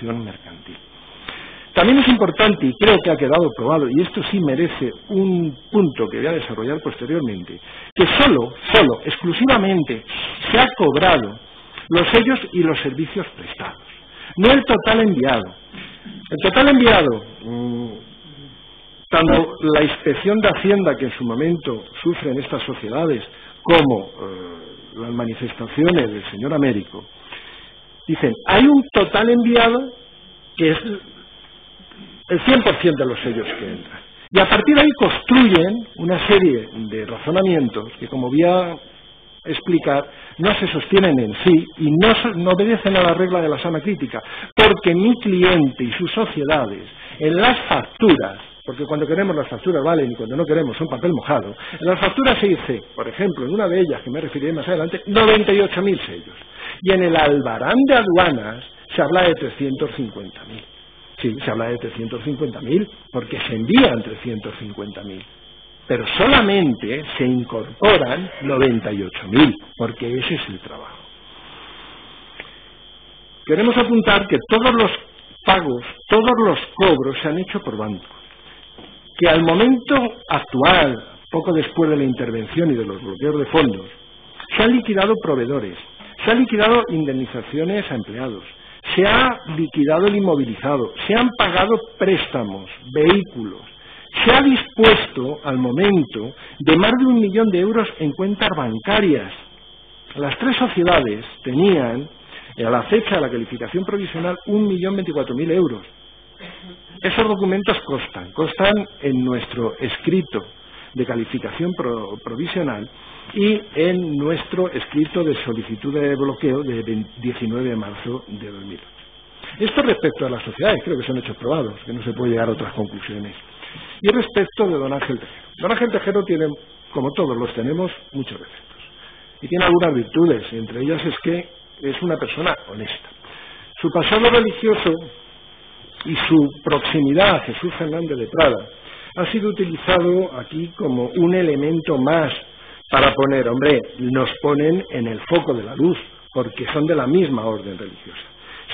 mercantil. También es importante, y creo que ha quedado probado, y esto sí merece un punto que voy a desarrollar posteriormente, que solo, exclusivamente, se ha cobrado los sellos y los servicios prestados, no el total enviado. El total enviado, tanto la inspección de Hacienda que en su momento sufren estas sociedades, como las manifestaciones del señor Américo, dicen, hay un total enviado que es el 100% de los sellos que entran. Y a partir de ahí construyen una serie de razonamientos que, como voy a explicar, no se sostienen en sí y no obedecen a la regla de la sana crítica, porque mi cliente y sus sociedades, en las facturas, porque cuando queremos las facturas valen y cuando no queremos son papel mojado, en las facturas se dice, por ejemplo, en una de ellas, que me referiré más adelante, 98.000 sellos. Y en el albarán de aduanas se habla de 350.000. Sí, se habla de 350.000 porque se envían 350.000. Pero solamente se incorporan 98.000, porque ese es el trabajo. Queremos apuntar que todos los pagos, todos los cobros se han hecho por banco. Que al momento actual, poco después de la intervención y de los bloqueos de fondos, se han liquidado proveedores, se han liquidado indemnizaciones a empleados, se ha liquidado el inmovilizado, se han pagado préstamos, vehículos, se ha dispuesto al momento de más de 1 millón de euros en cuentas bancarias. Las tres sociedades tenían, a la fecha de la calificación provisional, 1.024.000 euros. Esos documentos constan en nuestro escrito de calificación provisional y en nuestro escrito de solicitud de bloqueo de 19 de marzo de 2008. Esto respecto a las sociedades, creo que son hechos probados, que no se puede llegar a otras conclusiones. Y respecto de don Ángel Tejero. Don Ángel Tejero tiene, como todos los tenemos, muchos defectos. Y tiene algunas virtudes, entre ellas es que es una persona honesta. Su pasado religioso y su proximidad a Jesús Fernández de Prada ha sido utilizado aquí como un elemento más para poner, hombre, nos ponen en el foco de la luz, porque son de la misma orden religiosa.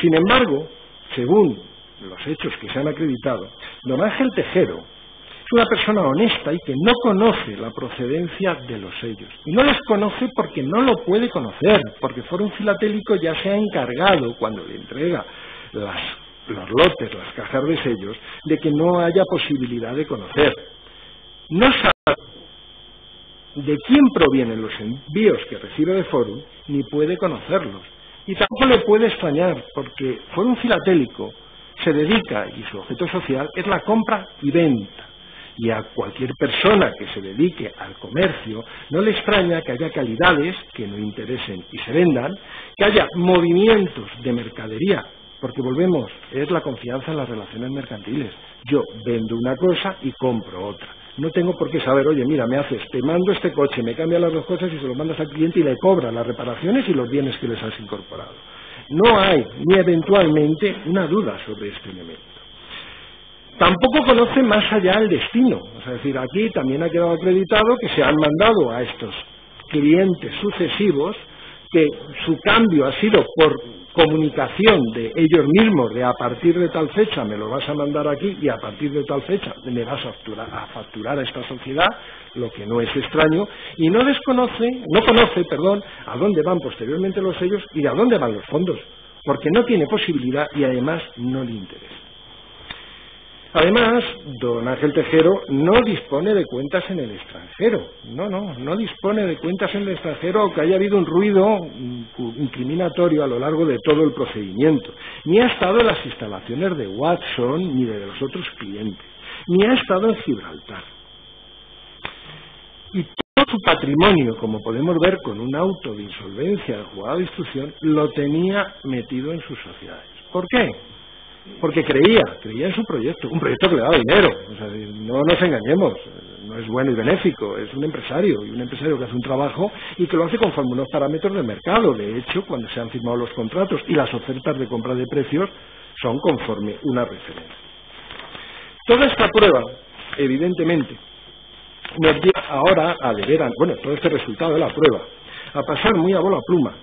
Sin embargo, según los hechos que se han acreditado, don Ángel Tejero es una persona honesta y que no conoce la procedencia de los sellos. Y no los conoce porque no lo puede conocer, porque Fórum Filatélico ya se ha encargado, cuando le entrega los lotes, las cajas de sellos, de que no haya posibilidad de conocer. No sabe de quién provienen los envíos que recibe de Fórum, ni puede conocerlos. Y tampoco le puede extrañar, porque Fórum Filatélico se dedica, y su objeto social es la compra y venta. Y a cualquier persona que se dedique al comercio no le extraña que haya calidades que no interesen y se vendan, que haya movimientos de mercadería, porque volvemos, es la confianza en las relaciones mercantiles. Yo vendo una cosa y compro otra. No tengo por qué saber, oye, mira, te mando este coche, me cambia las dos cosas y se lo mandas al cliente y le cobra las reparaciones y los bienes que les has incorporado. No hay, ni eventualmente, una duda sobre este elemento. Tampoco conoce más allá el destino. Es decir, aquí también ha quedado acreditado que se han mandado a estos clientes sucesivos que su cambio ha sido por comunicación de ellos mismos, de a partir de tal fecha me lo vas a mandar aquí y a partir de tal fecha me vas a facturar a esta sociedad, lo que no es extraño, y no conoce, a dónde van posteriormente los sellos y a dónde van los fondos, porque no tiene posibilidad y además no le interesa. Además, don Ángel Tejero no dispone de cuentas en el extranjero. No dispone de cuentas en el extranjero, aunque haya habido un ruido incriminatorio a lo largo de todo el procedimiento. Ni ha estado en las instalaciones de Watson ni de los otros clientes. Ni ha estado en Gibraltar. Y todo su patrimonio, como podemos ver con un auto de insolvencia del juzgado de instrucción, lo tenía metido en sus sociedades. ¿Por qué? Porque creía en su proyecto, un proyecto que le daba dinero. O sea, no nos engañemos, no es bueno y benéfico, es un empresario, y un empresario que hace un trabajo y que lo hace conforme unos parámetros del mercado. De hecho, cuando se han firmado los contratos y las ofertas de compra de precios son conforme una referencia. Toda esta prueba, evidentemente, nos lleva ahora a todo este resultado de la prueba, a pasar muy a bola pluma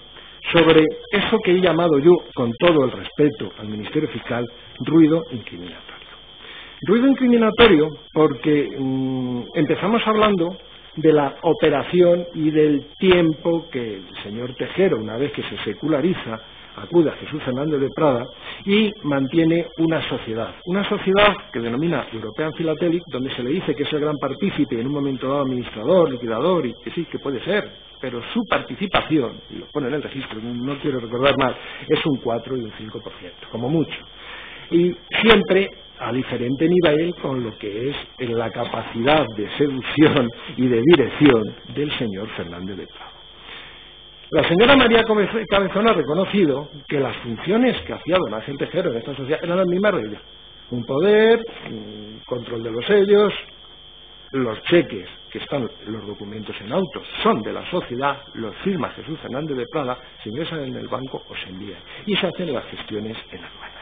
sobre eso que he llamado yo, con todo el respeto al Ministerio Fiscal, ruido incriminatorio. Ruido incriminatorio porque empezamos hablando de la operación y del tiempo que el señor Tejero, una vez que se seculariza, acude a Jesús Fernández de Prada y mantiene una sociedad que denomina European Philatelic, donde se le dice que es el gran partícipe y en un momento dado administrador, liquidador, y que sí, que puede ser, pero su participación, y lo pone en el registro, no quiero recordar más, es un 4 y un 5%, como mucho. Y siempre a diferente nivel con lo que es en la capacidad de seducción y de dirección del señor Fernández de Prada. La señora María Cabezón ha reconocido que las funciones que hacía don Ángel Tejero en esta sociedad eran las mismas de ella. Un poder, un control de los sellos, los cheques, que están los documentos en autos, son de la sociedad, los firma Jesús Fernández de Prada, se ingresan en el banco o se envían. Y se hacen las gestiones en aduanas.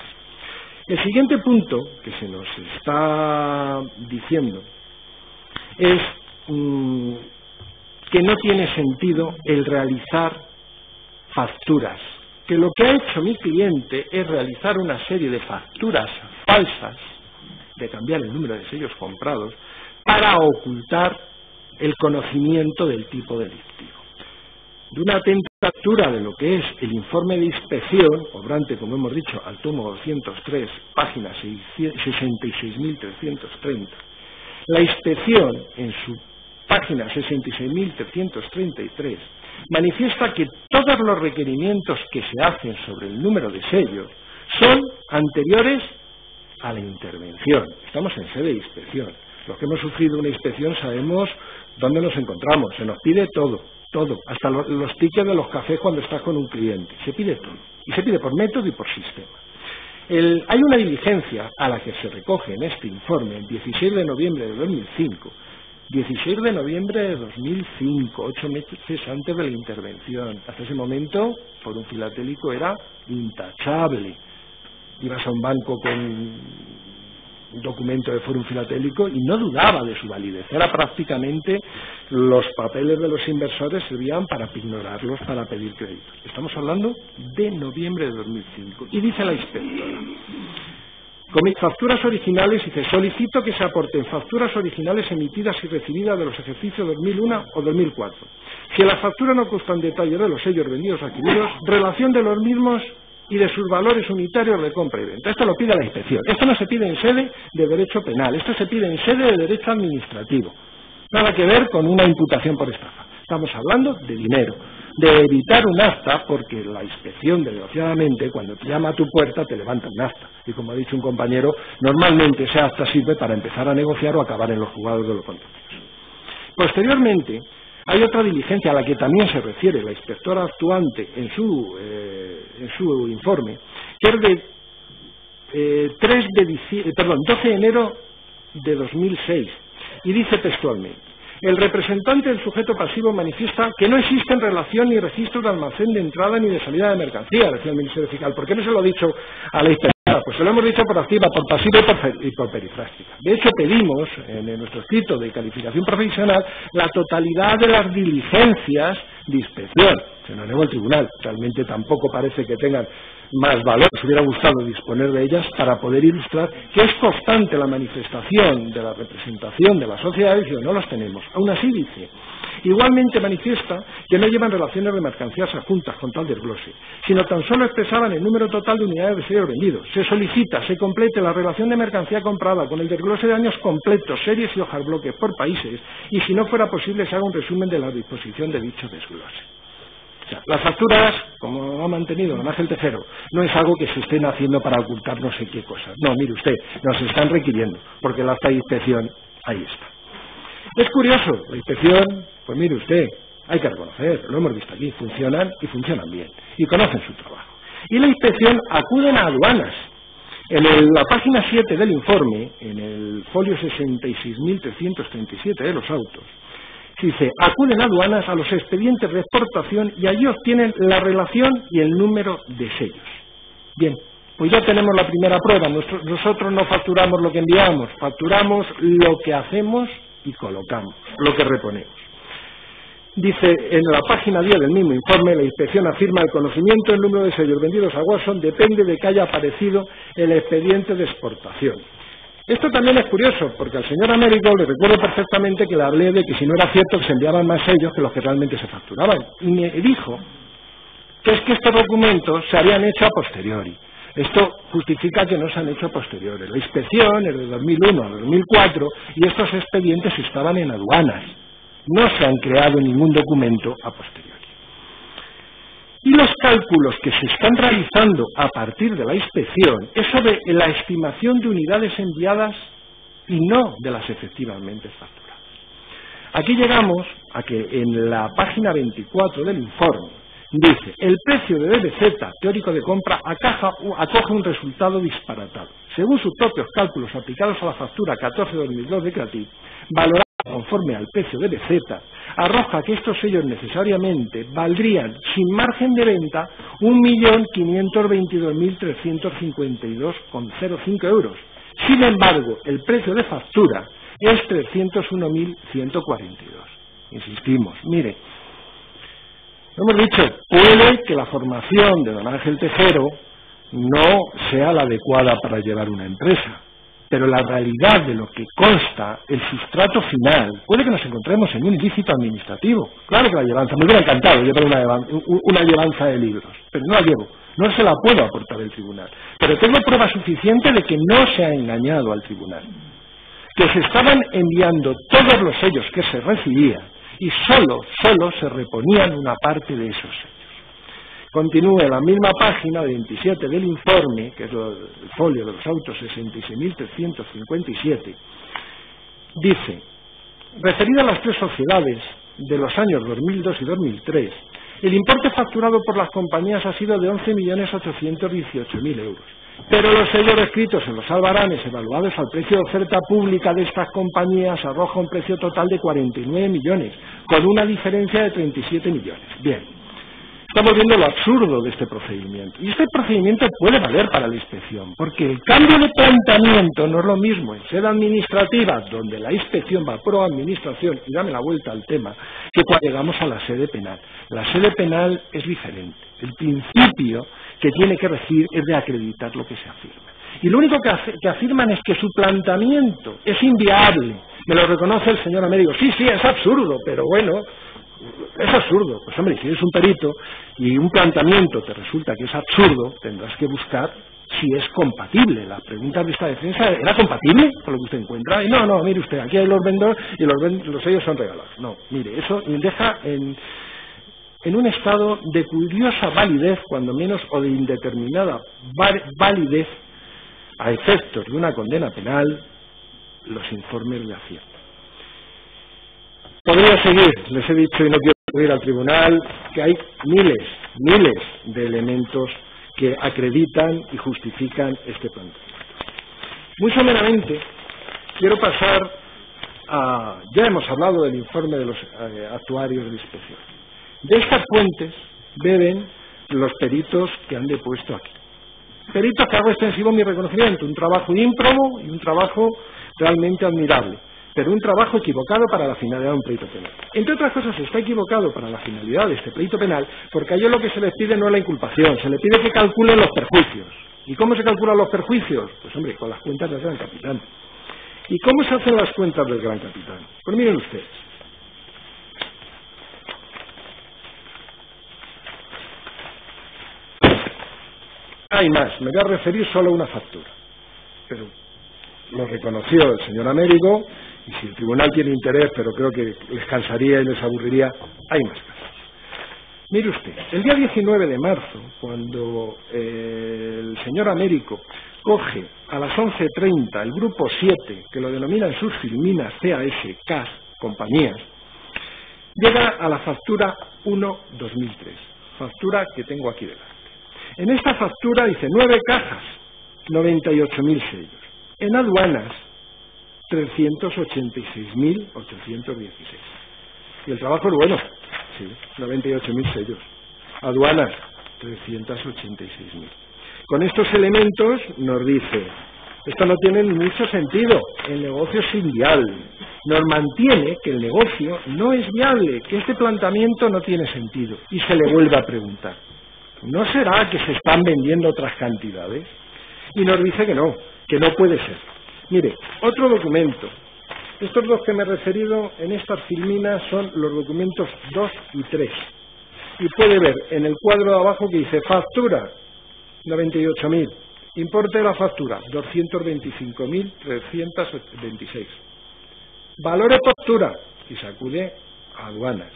El siguiente punto que se nos está diciendo es que no tiene sentido el realizar facturas, que lo que ha hecho mi cliente es realizar una serie de facturas falsas, de cambiar el número de sellos comprados, para ocultar el conocimiento del tipo delictivo. De una atenta factura de lo que es el informe de inspección, obrante, como hemos dicho, al tomo 203, página 66.330, la inspección en su página 66.333 manifiesta que todos los requerimientos que se hacen sobre el número de sellos son anteriores a la intervención. Estamos en sede de inspección. Los que hemos sufrido una inspección sabemos dónde nos encontramos. Se nos pide todo, hasta los tickets de los cafés cuando estás con un cliente. Se pide todo. Y se pide por método y por sistema. Hay una diligencia a la que se recoge en este informe el 16 de noviembre de 2005. 16 de noviembre de 2005, 8 meses antes de la intervención. Hasta ese momento, por un filatélico era intachable. Ibas a un banco con un documento de Fórum Filatélico y no dudaba de su validez. Era prácticamente los papeles de los inversores servían para ignorarlos, para pedir créditos. Estamos hablando de noviembre de 2005. Y dice la inspectora: con mis facturas originales, dice, solicito que se aporten facturas originales emitidas y recibidas de los ejercicios 2001 o 2004. Si en las facturas no constan detalles de los sellos vendidos o adquiridos, relación de los mismos y de sus valores unitarios de compra y venta. Esto lo pide la inspección. Esto no se pide en sede de derecho penal, esto se pide en sede de derecho administrativo. Nada que ver con una imputación por estafa. Estamos hablando de dinero, de evitar un acta, porque la inspección, desgraciadamente, cuando te llama a tu puerta, te levanta un acta. Y como ha dicho un compañero, normalmente ese acta sirve para empezar a negociar o acabar en los juzgados de los contenciosos. Posteriormente, hay otra diligencia a la que también se refiere la inspectora actuante en su informe, que es de 12 de enero de 2006, y dice textualmente: el representante del sujeto pasivo manifiesta que no existe en relación ni registro de almacén de entrada ni de salida de mercancía, decía el Ministerio Fiscal. ¿Por qué no se lo ha dicho a la inspectora? Pues se lo hemos dicho por activa, por pasiva y por perifrástica. De hecho, pedimos en nuestro escrito de calificación profesional la totalidad de las diligencias de inspección. Se nos negó el tribunal. Realmente tampoco parece que tengan más valor. Nos hubiera gustado disponer de ellas para poder ilustrar que es constante la manifestación de la representación de las sociedades y no las tenemos. Aún así dice: igualmente manifiesta que no llevan relaciones de mercancías adjuntas con tal desglose, sino tan solo expresaban el número total de unidades de sellos vendidos. Se solicita, se complete la relación de mercancía comprada con el desglose de años completos, series y hojas bloques por países, y si no fuera posible se haga un resumen de la disposición de dicho desglose. O sea, las facturas, como ha mantenido don Ángel Tejero, no es algo que se estén haciendo para ocultar no sé qué cosas. No, mire usted, nos están requiriendo, porque el acta de inspección ahí está. Es curioso, la inspección, pues mire usted, hay que reconocer, lo hemos visto aquí, funcionan y funcionan bien, y conocen su trabajo. Y la inspección acuden a aduanas. En la página 7 del informe, en el folio 66.337 de los autos, dice: acuden a aduanas a los expedientes de exportación y allí obtienen la relación y el número de sellos. Bien, pues ya tenemos la primera prueba. Nosotros no facturamos lo que enviamos, facturamos lo que hacemos y colocamos, lo que reponemos. Dice, en la página 10 del mismo informe, la inspección afirma el conocimiento del número de sellos vendidos a Watson depende de que haya aparecido el expediente de exportación. Esto también es curioso, porque al señor Américo le recuerdo perfectamente que le hablé de que si no era cierto que se enviaban más sellos que los que realmente se facturaban. Y me dijo que es que estos documentos se habían hecho a posteriori. Esto justifica que no se han hecho a posteriori. La inspección es de 2001 a 2004 y estos expedientes estaban en aduanas. No se han creado ningún documento a posteriori. Y los cálculos que se están realizando a partir de la inspección es sobre la estimación de unidades enviadas y no de las efectivamente facturadas. Aquí llegamos a que en la página 24 del informe dice, el precio de DBZ teórico de compra acoge un resultado disparatado. Según sus propios cálculos aplicados a la factura 14-2002 de Creative, valorada conforme al precio de DBZ, arroja que estos sellos necesariamente valdrían sin margen de venta 1.522.352,05 euros. Sin embargo, el precio de factura es 301.142. Insistimos, mire, hemos dicho, puede que la formación de don Ángel Tejero no sea la adecuada para llevar una empresa, pero la realidad de lo que consta, el sustrato final, puede que nos encontremos en un ilícito administrativo. Claro que la llevanza, me hubiera encantado llevar una llevanza de libros, pero no la llevo, no se la puedo aportar al tribunal. Pero tengo prueba suficiente de que no se ha engañado al tribunal, que se estaban enviando todos los sellos que se recibían y solo se reponían una parte de esos sellos. Continúe en la misma página 27 del informe, que es el folio de los autos 66.357, dice, referido a las tres sociedades de los años 2002 y 2003, el importe facturado por las compañías ha sido de 11.818.000 euros, pero los sellos escritos en los albaranes evaluados al precio de oferta pública de estas compañías arroja un precio total de 49 millones, con una diferencia de 37 millones. Bien. Estamos viendo lo absurdo de este procedimiento. Y este procedimiento puede valer para la inspección, porque el cambio de planteamiento no es lo mismo en sede administrativa, donde la inspección va pro administración, y dame la vuelta al tema, que cuando llegamos a la sede penal. La sede penal es diferente. El principio que tiene que regir es de acreditar lo que se afirma. Y lo único que afirman es que su planteamiento es inviable. Me lo reconoce el señor Américo. Sí, es absurdo, pero bueno, es absurdo. Pues hombre, si eres un perito y un planteamiento te resulta que es absurdo, tendrás que buscar si es compatible. La pregunta de esta defensa, ¿era compatible con lo que usted encuentra? Y no, mire usted, aquí hay los vendedores y los sellos son regalados. No, mire, eso deja en un estado de curiosa validez, cuando menos, o de indeterminada validez, a efectos de una condena penal, los informes de Hacienda. Podría seguir, les he dicho y no quiero ir al tribunal, que hay miles de elementos que acreditan y justifican este planteamiento. Muy someramente, quiero pasar a... Ya hemos hablado del informe de los actuarios de inspección. De estas fuentes beben los peritos que han depuesto aquí. Peritos que hago extensivo mi reconocimiento, un trabajo ímprobo y un trabajo realmente admirable, pero un trabajo equivocado para la finalidad de un pleito penal. Entre otras cosas, está equivocado para la finalidad de este pleito penal, porque a ellos lo que se les pide no es la inculpación, se les pide que calculen los perjuicios. ¿Y cómo se calculan los perjuicios? Pues hombre, con las cuentas del Gran Capitán. ¿Y cómo se hacen las cuentas del Gran Capitán? Pues miren ustedes. Hay más, me voy a referir solo a una factura, pero lo reconoció el señor Américo, y si el tribunal tiene interés, pero creo que les cansaría y les aburriría, hay más casos. Mire usted, el día 19 de marzo, cuando el señor Américo coge a las 11:30 el grupo 7, que lo denominan sus filminas CAS, CAS, compañías, llega a la factura 1-2003, factura que tengo aquí delante. En esta factura dice 9 cajas, 98.000 sellos. En aduanas, 386.816. Y el trabajo es bueno, sí, 98.000 sellos. Aduanas, 386.000. Con estos elementos nos dice Esto no tiene mucho sentido. El negocio es inviable. Nos mantiene que el negocio no es viable, que este planteamiento no tiene sentido. Y se le vuelve a preguntar, ¿no será que se están vendiendo otras cantidades? Y nos dice que no puede ser. Mire, otro documento. Estos dos que me he referido en estas filminas son los documentos 2 y 3. Y puede ver en el cuadro de abajo que dice factura 98.000. Importe de la factura, 225.326. Valor de factura, y se acude a aduanas.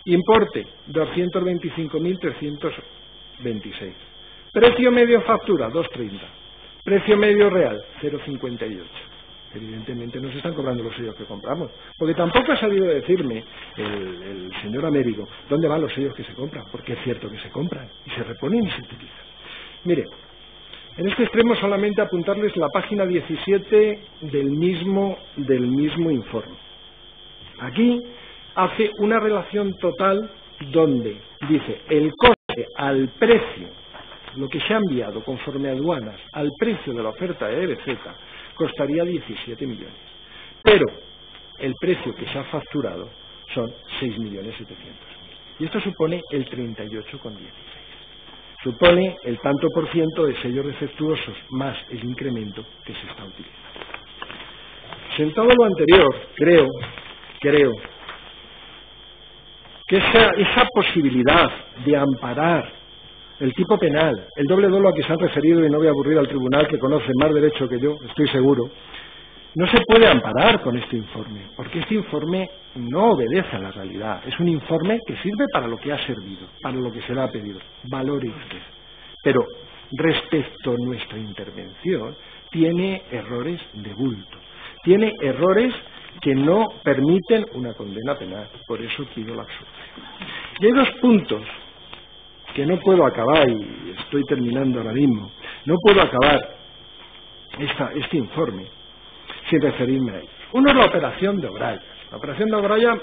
Importe, 225.326. Precio medio factura, 2.30. Precio medio real, 0.58. Evidentemente no se están cobrando los sellos que compramos, porque tampoco ha sabido decirme el señor Américo dónde van los sellos que se compran, porque es cierto que se compran, y se reponen y se utilizan. Mire, en este extremo solamente apuntarles la página 17 del mismo informe. Aquí hace una relación total donde dice el coste al precio, lo que se ha enviado conforme a aduanas, al precio de la oferta de EBZ, costaría 17 millones. Pero el precio que se ha facturado son 6.700.000. Y esto supone el 38,16. Supone el tanto por ciento de sellos defectuosos más el incremento que se está utilizando. Sentado lo anterior, creo que esa posibilidad de amparar el tipo penal, el doble dolo a que se han referido, y no voy a aburrir al tribunal que conoce más derecho que yo, estoy seguro, no se puede amparar con este informe, porque este informe no obedece a la realidad. Es un informe que sirve para lo que ha servido, para lo que se le ha pedido. Valore usted. Pero respecto a nuestra intervención, tiene errores de bulto. Tiene errores que no permiten una condena penal. Por eso pido la absolución. Y hay dos puntos que no puedo acabar, y estoy terminando ahora mismo. No puedo acabar este informe sin referirme a ellos. Uno es la operación de O'Brien. La operación de O'Brien,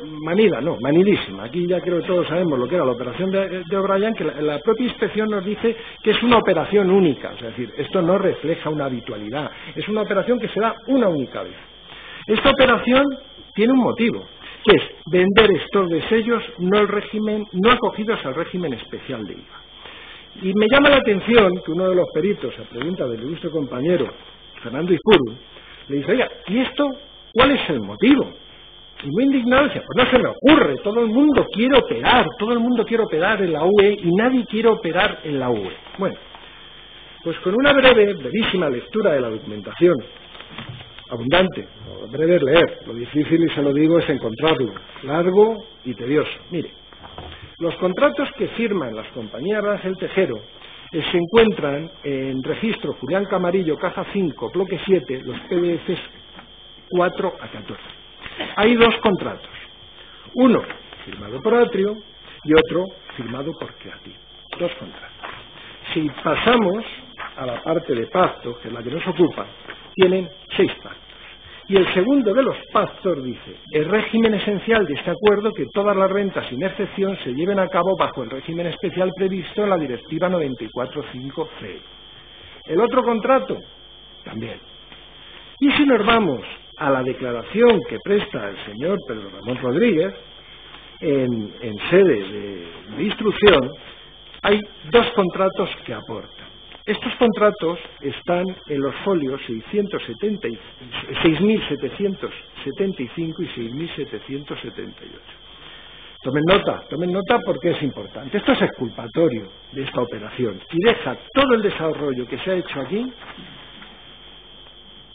manidísima. Aquí ya creo que todos sabemos lo que era la operación de O'Brien, que la propia inspección nos dice que es una operación única. Es decir, esto no refleja una habitualidad. Es una operación que se da una única vez. Esta operación tiene un motivo, que es vender estos de sellos no acogidos al régimen especial de IVA. Y me llama la atención que uno de los peritos, a pregunta del ilustre compañero Fernando Izpuru, le dice, oiga, ¿y esto cuál es el motivo? Y muy indignado decía, pues no se me ocurre, todo el mundo quiere operar en la UE y nadie quiere operar en la UE. Bueno, pues con una brevísima lectura de la documentación, abundante, breve es leer, lo difícil, y se lo digo, es encontrarlo, largo y tedioso. Mire, los contratos que firman las compañías Rangel Tejero se encuentran en registro Julián Camarillo, caja 5, bloque 7, los PDFs 4 a 14. Hay dos contratos, uno firmado por Atrio y otro firmado por Creative. Dos contratos. Si pasamos a la parte de pacto, que es la que nos ocupa, tienen 6 pactos. Y el segundo de los pactos dice, el régimen esencial de este acuerdo, que todas las rentas sin excepción se lleven a cabo bajo el régimen especial previsto en la Directiva 94.5C. El otro contrato, también. Y si nos vamos a la declaración que presta el señor Pedro Ramón Rodríguez, en sede de instrucción, hay dos contratos que aportan. Estos contratos están en los folios 6.775 y 6.778. Tomen nota porque es importante. Esto es exculpatorio de esta operación y deja todo el desarrollo que se ha hecho aquí,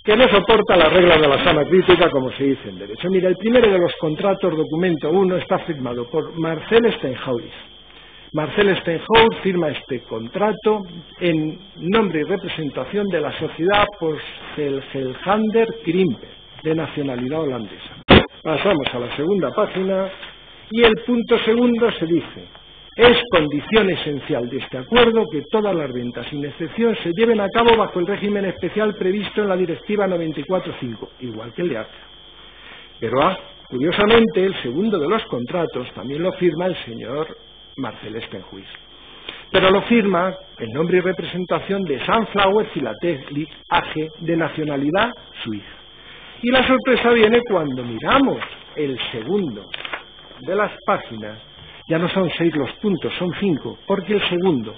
que no soporta las reglas de la sana crítica, como se dice en derecho. Mira, el primero de los contratos, documento 1, está firmado por Marcel Stenhouse. Marcel Stenhouse firma este contrato en nombre y representación de la sociedad Porcelgelhander Krimper, de nacionalidad holandesa. Pasamos a la segunda página y el punto segundo se dice: es condición esencial de este acuerdo que todas las ventas sin excepción se lleven a cabo bajo el régimen especial previsto en la Directiva 94.5, igual que el de ACTA. Pero curiosamente, el segundo de los contratos también lo firma el señor Marcel Stenhouse. pero lo firma el nombre y representación de Sunflower Philatelic AG, de nacionalidad suiza. Y la sorpresa viene cuando miramos el segundo de las páginas. Ya no son 6 los puntos, son 5, porque el segundo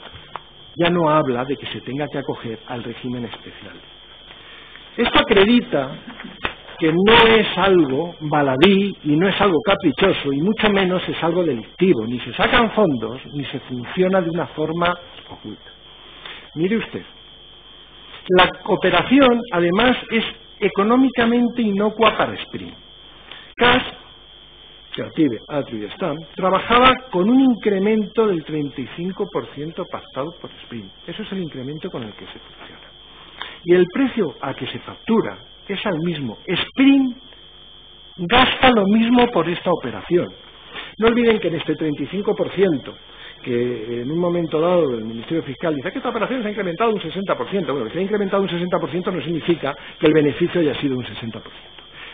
ya no habla de que se tenga que acoger al régimen especial. Esto acredita que no es algo baladí y no es algo caprichoso, y mucho menos es algo delictivo, ni se sacan fondos, ni se funciona de una forma oculta. Mire usted, la operación además es económicamente inocua para Sprint. Cash, Creative, Atrio y Stam, trabajaba con un incremento del 35% pactado por Sprint. Eso es el incremento con el que se funciona. Y el precio a que se factura es al mismo. Sprint gasta lo mismo por esta operación. No olviden que en este 35%, que en un momento dado el Ministerio Fiscal dice que esta operación se ha incrementado un 60%. Bueno, que se ha incrementado un 60% no significa que el beneficio haya sido un 60%.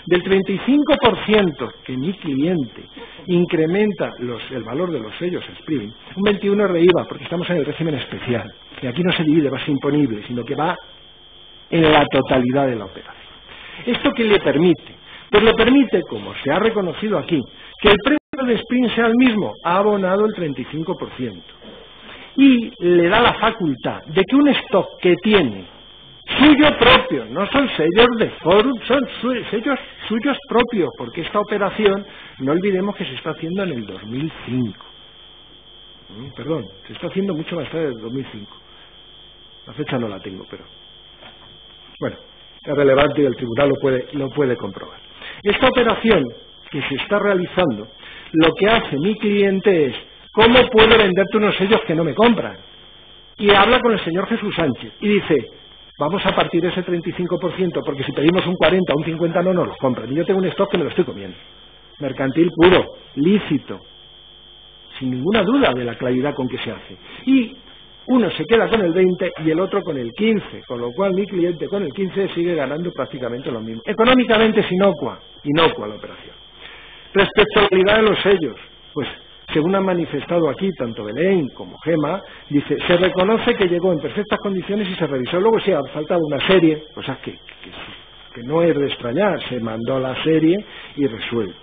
Del 35% que mi cliente incrementa el valor de los sellos Sprint, un 21% es de IVA, porque estamos en el régimen especial. Y aquí no se divide base imponible, sino que va en la totalidad de la operación. ¿Esto qué le permite? Pues le permite, como se ha reconocido aquí, que el precio de Sprint sea el mismo, ha abonado el 35%. Y le da la facultad de que un stock que tiene suyo propio, no son sellos de Forum, son sellos suyos propios, porque esta operación, no olvidemos que se está haciendo en el 2005. Perdón, se está haciendo mucho más tarde del 2005. La fecha no la tengo, pero bueno, es relevante y el tribunal lo puede comprobar. Esta operación que se está realizando, lo que hace mi cliente es: ¿cómo puedo venderte unos sellos que no me compran? Y habla con el señor Jesús Sánchez y dice: vamos a partir ese 35%, porque si pedimos un 40 o un 50 no nos los compran. Y yo tengo un stock que me lo estoy comiendo. Mercantil puro, lícito, sin ninguna duda de la claridad con que se hace. Y uno se queda con el 20 y el otro con el 15, con lo cual mi cliente con el 15 sigue ganando prácticamente lo mismo. Económicamente es inocua la operación. Respecto a la calidad de los sellos, pues según han manifestado aquí tanto Belén como Gema, dice: se reconoce que llegó en perfectas condiciones y se revisó. Luego sí ha faltado una serie, cosas que no es de extrañar, se mandó la serie y resuelto.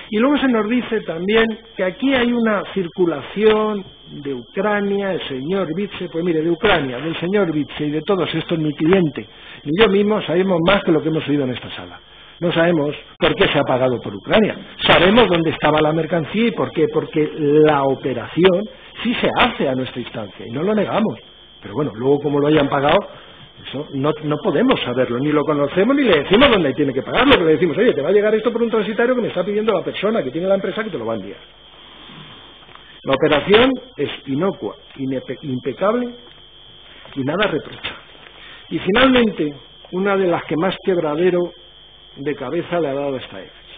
Y luego se nos dice también que aquí hay una circulación de Ucrania, el señor Vitse. Pues mire, de Ucrania, del señor Vitse y de todos estos, mi cliente y yo mismo sabemos más que lo que hemos oído en esta sala. No sabemos por qué se ha pagado por Ucrania. Sabemos dónde estaba la mercancía y por qué. Porque la operación sí se hace a nuestra instancia y no lo negamos. Pero bueno, luego como lo hayan pagado, eso no podemos saberlo, ni lo conocemos ni le decimos dónde tiene que pagarlo. Que le decimos: oye, te va a llegar esto por un transitario que me está pidiendo la persona que tiene la empresa que te lo va a enviar. La operación es inocua, impecable y nada reprochable. Y finalmente, una de las que más quebradero de cabeza le ha dado esta Éfesis.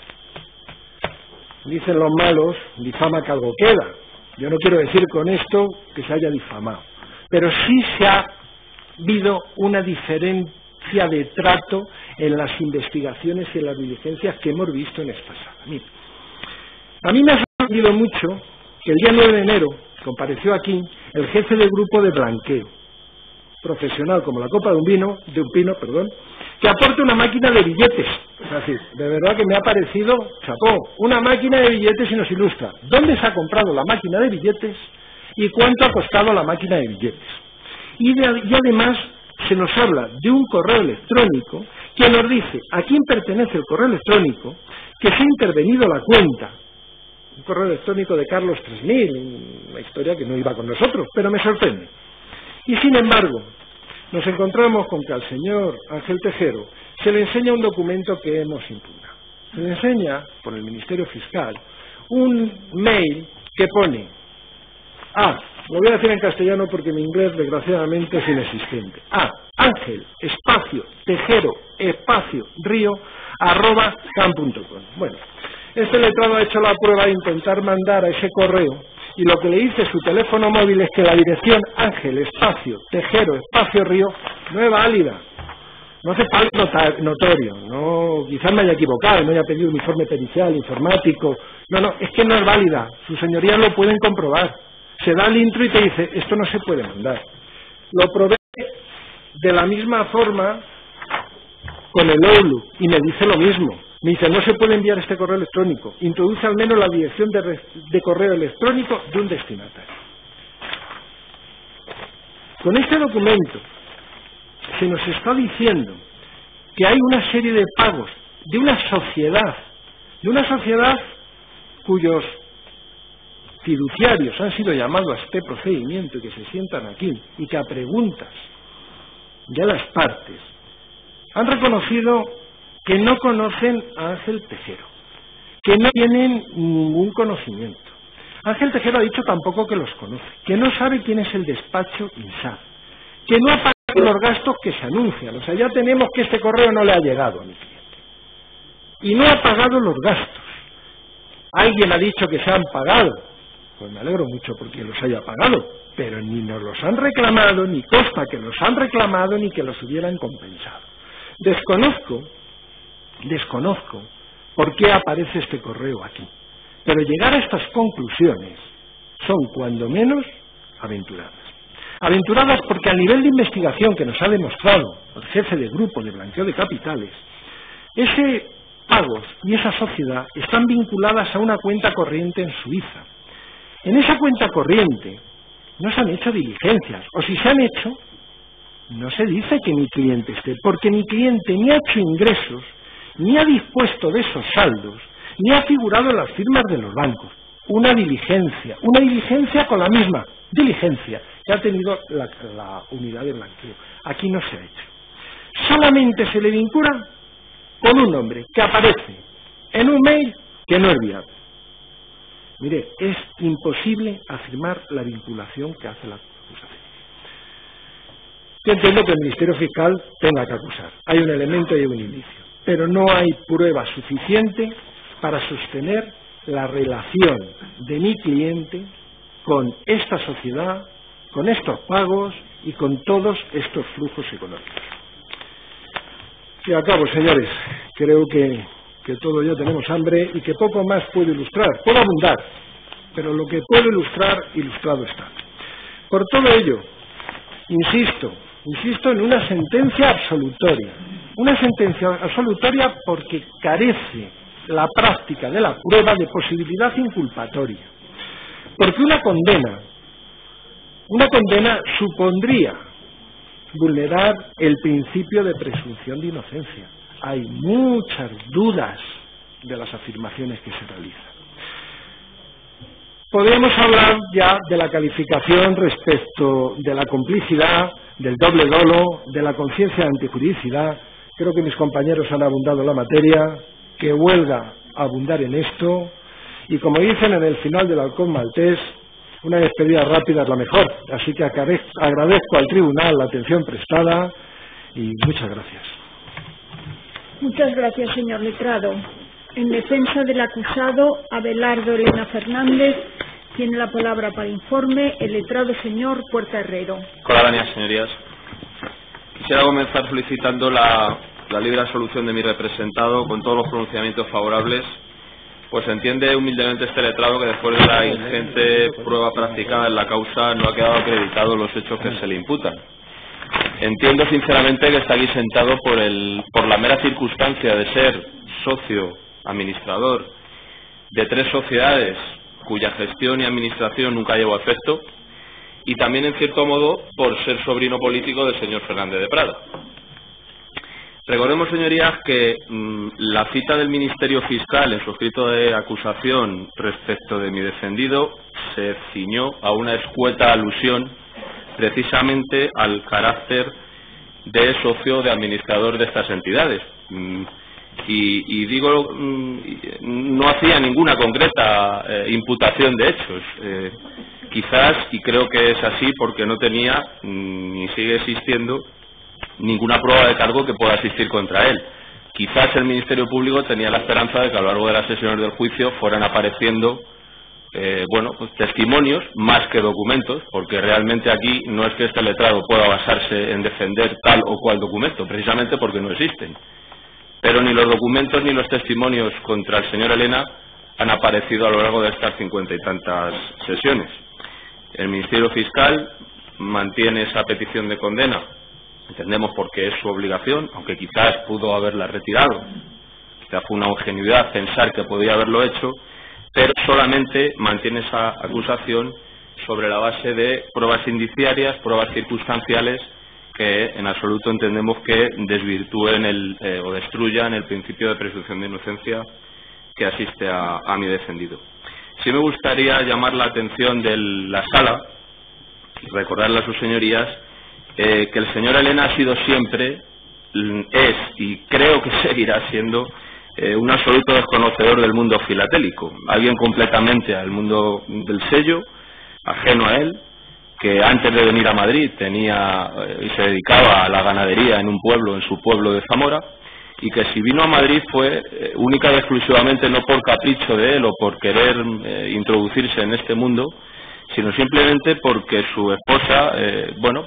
Dicen los malos: difama que algo queda. Yo no quiero decir con esto que se haya difamado, pero sí se ha habido una diferencia de trato en las investigaciones y en las diligencias que hemos visto en esta sala. Mire, a mí me ha sorprendido mucho que el día 9 de enero compareció aquí el jefe del grupo de blanqueo, profesional como la copa de un pino, que aporte una máquina de billetes. Es decir, de verdad que me ha parecido, chapó, una máquina de billetes, y nos ilustra dónde se ha comprado la máquina de billetes y cuánto ha costado la máquina de billetes. Y además se nos habla de un correo electrónico que nos dice a quién pertenece el correo electrónico, que se ha intervenido la cuenta. Un correo electrónico de Carlos 3000, una historia que no iba con nosotros, pero me sorprende. Y sin embargo, nos encontramos con que al señor Ángel Tejero se le enseña un documento que hemos impugnado. Se le enseña, por el Ministerio Fiscal, un mail que pone: lo voy a decir en castellano porque mi inglés desgraciadamente es inexistente. Ángel, espacio, Tejero, espacio, río, @can.com. Bueno, este letrado ha hecho la prueba de intentar mandar a ese correo, y lo que le dice su teléfono móvil es que la dirección Ángel, espacio, Tejero, espacio, río, no es válida. No hace falta notorio, no, quizás me haya equivocado, me haya pedido un informe pericial, informático. No, es que no es válida. Sus señorías lo pueden comprobar. se da el intro y te dice, esto no se puede mandar. Lo probé de la misma forma con el Outlook y me dice lo mismo. Me dice, no se puede enviar este correo electrónico. Introduce al menos la dirección de correo electrónico de un destinatario. Con este documento se nos está diciendo que hay una serie de pagos de una sociedad cuyos fiduciarios han sido llamados a este procedimiento y que se sientan aquí y que a preguntas de las partes han reconocido que no conocen a Ángel Tejero, que no tienen ningún conocimiento. Ángel Tejero ha dicho tampoco que los conoce, que no sabe quién es el despacho INSAR, que no ha pagado los gastos que se anuncian. O sea, ya tenemos que este correo no le ha llegado a mi cliente. Y no ha pagado los gastos. Alguien ha dicho que se han pagado. Pues me alegro mucho porque los haya pagado, pero ni nos los han reclamado, ni consta que los han reclamado, ni que los hubieran compensado. Desconozco por qué aparece este correo aquí. Pero llegar a estas conclusiones son, cuando menos, aventuradas. Aventuradas porque al nivel de investigación que nos ha demostrado el jefe de grupo de blanqueo de capitales, ese pagos y esa sociedad están vinculadas a una cuenta corriente en Suiza. En esa cuenta corriente no se han hecho diligencias, o si se han hecho, no se dice que mi cliente esté, porque mi cliente ni ha hecho ingresos, ni ha dispuesto de esos saldos, ni ha figurado en las firmas de los bancos. Una diligencia con la misma diligencia que ha tenido la unidad de blanqueo. Aquí no se ha hecho. Solamente se le vincula con un nombre que aparece en un mail que no es viable. Mire, es imposible afirmar la vinculación que hace la acusación. Yo entiendo que el Ministerio Fiscal tenga que acusar. Hay un elemento y hay un indicio. Pero no hay prueba suficiente para sostener la relación de mi cliente con esta sociedad, con estos pagos y con todos estos flujos económicos. Y acabo, señores. Creo que todos ya tenemos hambre y que poco más puedo ilustrar. Puedo abundar, pero lo que puedo ilustrar, ilustrado está. Por todo ello, insisto en una sentencia absolutoria. Una sentencia absolutoria porque carece la práctica de la prueba de posibilidad inculpatoria. Porque una condena supondría vulnerar el principio de presunción de inocencia. Hay muchas dudas de las afirmaciones que se realizan. Podemos hablar ya de la calificación respecto de la complicidad, del doble dolo, de la conciencia de antijuridicidad. Creo que mis compañeros han abundado en la materia, que huelga abundar en esto, y como dicen en el final del Halcón Maltés, una despedida rápida es la mejor. Así que agradezco al tribunal la atención prestada y muchas gracias. Muchas gracias, señor letrado. En defensa del acusado, Abelardo Elena Fernández, tiene la palabra para informe el letrado señor Puerta Herrero. Con la venia, señorías. Quisiera comenzar solicitando la libre absolución de mi representado con todos los pronunciamientos favorables, pues entiende humildemente este letrado que después de la ingente prueba practicada en la causa no ha quedado acreditado los hechos que se le imputan. Entiendo sinceramente que está aquí sentado por la mera circunstancia de ser socio administrador de 3 sociedades cuya gestión y administración nunca llevó a efecto, y también en cierto modo por ser sobrino político del señor Fernández de Prada. Recordemos, señorías, que la cita del Ministerio Fiscal en su escrito de acusación respecto de mi defendido se ciñó a una escueta alusión precisamente al carácter de socio de administrador de estas entidades. Y digo, no hacía ninguna concreta imputación de hechos. Quizás, y creo que es así, porque no tenía, ni sigue existiendo, ninguna prueba de cargo que pueda existir contra él. Quizás el Ministerio Público tenía la esperanza de que a lo largo de las sesiones del juicio fueran apareciendo pues testimonios más que documentos, porque realmente aquí no es que este letrado pueda basarse en defender tal o cual documento, precisamente porque no existen. Pero ni los documentos ni los testimonios contra el señor Elena han aparecido a lo largo de estas 50 y tantas sesiones. El Ministerio Fiscal mantiene esa petición de condena, entendemos porque es su obligación, aunque quizás pudo haberla retirado, quizás fue una ingenuidad pensar que podía haberlo hecho, pero solamente mantiene esa acusación sobre la base de pruebas indiciarias, pruebas circunstanciales, que en absoluto entendemos que desvirtúen o destruyan el principio de presunción de inocencia que asiste a mi defendido. Sí me gustaría llamar la atención de la sala y recordarle a sus señorías que el señor Elena ha sido siempre, es y creo que seguirá siendo un absoluto desconocedor del mundo filatélico, alguien completamente al mundo del sello, ajeno a él, que antes de venir a Madrid tenía y se dedicaba a la ganadería en un pueblo, en su pueblo de Zamora, y que si vino a Madrid fue única y exclusivamente no por capricho de él o por querer introducirse en este mundo, sino simplemente porque su esposa,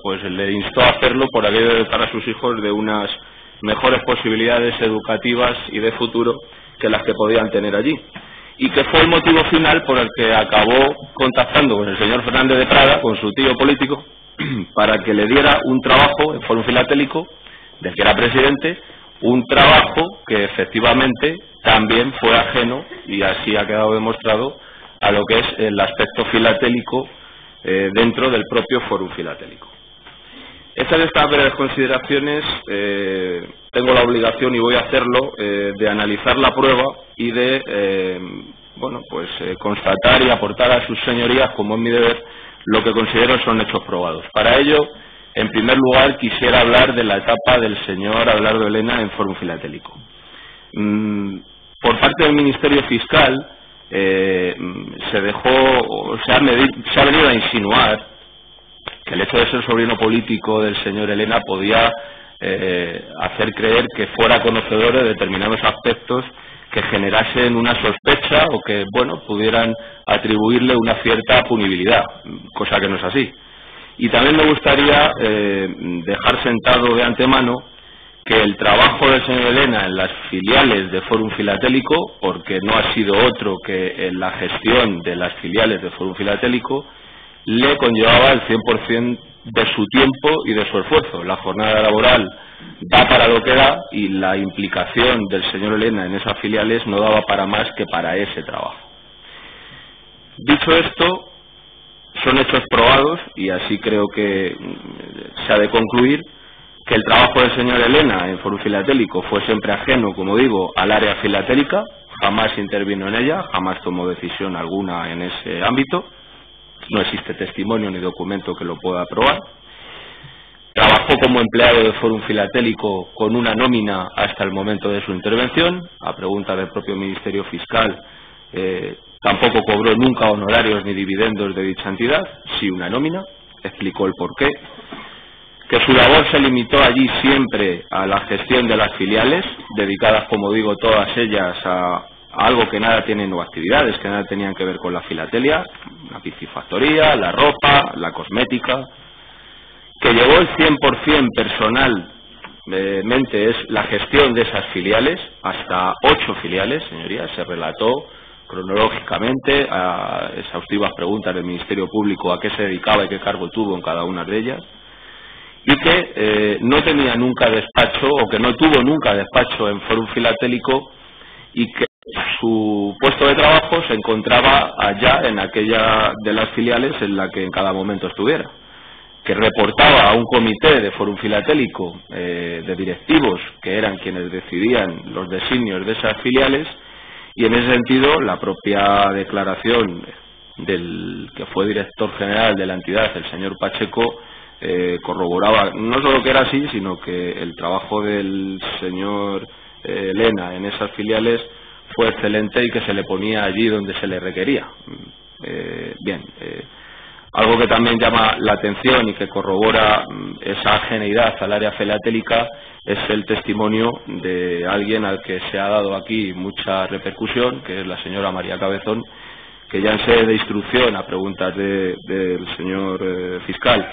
pues le instó a hacerlo por aquello de dotar a sus hijos de unas mejores posibilidades educativas y de futuro que las que podían tener allí. Y que fue el motivo final por el que acabó contactando con el señor Fernández de Prada, con su tío político, para que le diera un trabajo en Fórum Filatélico, del que era presidente, un trabajo que efectivamente también fue ajeno, y así ha quedado demostrado, a lo que es el aspecto filatélico dentro del propio Fórum Filatélico. Hechas estas breves consideraciones, tengo la obligación, y voy a hacerlo, de analizar la prueba y de constatar y aportar a sus señorías, como es mi deber, lo que considero son hechos probados. Para ello, en primer lugar, quisiera hablar de la etapa del señor Abelardo Elena en Fórum Filatélico. Por parte del Ministerio Fiscal se ha venido a insinuar que el hecho de ser sobrino político del señor Elena podía hacer creer que fuera conocedor de determinados aspectos que generasen una sospecha o que, pudieran atribuirle una cierta punibilidad, cosa que no es así. Y también me gustaría dejar sentado de antemano que el trabajo del señor Elena en las filiales de Fórum Filatélico, porque no ha sido otro que en la gestión de las filiales de Fórum Filatélico, le conllevaba el 100% de su tiempo y de su esfuerzo. La jornada laboral da para lo que da y la implicación del señor Elena en esas filiales no daba para más que para ese trabajo. Dicho esto, son hechos probados y así creo que se ha de concluir que el trabajo del señor Elena en Fórum Filatélico fue siempre ajeno, como digo, al área filatélica, jamás intervino en ella, jamás tomó decisión alguna en ese ámbito. No existe testimonio ni documento que lo pueda probar. Trabajó como empleado de Fórum Filatélico con una nómina hasta el momento de su intervención. A pregunta del propio Ministerio Fiscal, tampoco cobró nunca honorarios ni dividendos de dicha entidad, sí una nómina. Explicó el porqué. Que su labor se limitó allí siempre a la gestión de las filiales, dedicadas, como digo, todas ellas a algo que nada tienen, o actividades que nada tenían que ver con la filatelia, la piscifactoría, la ropa, la cosmética, que llevó el 100% personalmente es la gestión de esas filiales, hasta 8 filiales, señorías, se relató cronológicamente a exhaustivas preguntas del Ministerio Público a qué se dedicaba y qué cargo tuvo en cada una de ellas, y que no tenía nunca despacho, o que no tuvo nunca despacho en Fórum Filatélico, y que su puesto de trabajo se encontraba allá en aquella de las filiales en la que en cada momento estuviera, que reportaba a un comité de Fórum Filatélico de directivos que eran quienes decidían los designios de esas filiales, y en ese sentido la propia declaración del que fue director general de la entidad, el señor Pacheco, corroboraba no solo que era así, sino que el trabajo del señor Elena en esas filiales fue excelente y que se le ponía allí donde se le requería. Algo que también llama la atención y que corrobora esa ajeneidad al área filatélica es el testimonio de alguien al que se ha dado aquí mucha repercusión, que es la señora María Cabezón, que ya en sede de instrucción a preguntas del señor fiscal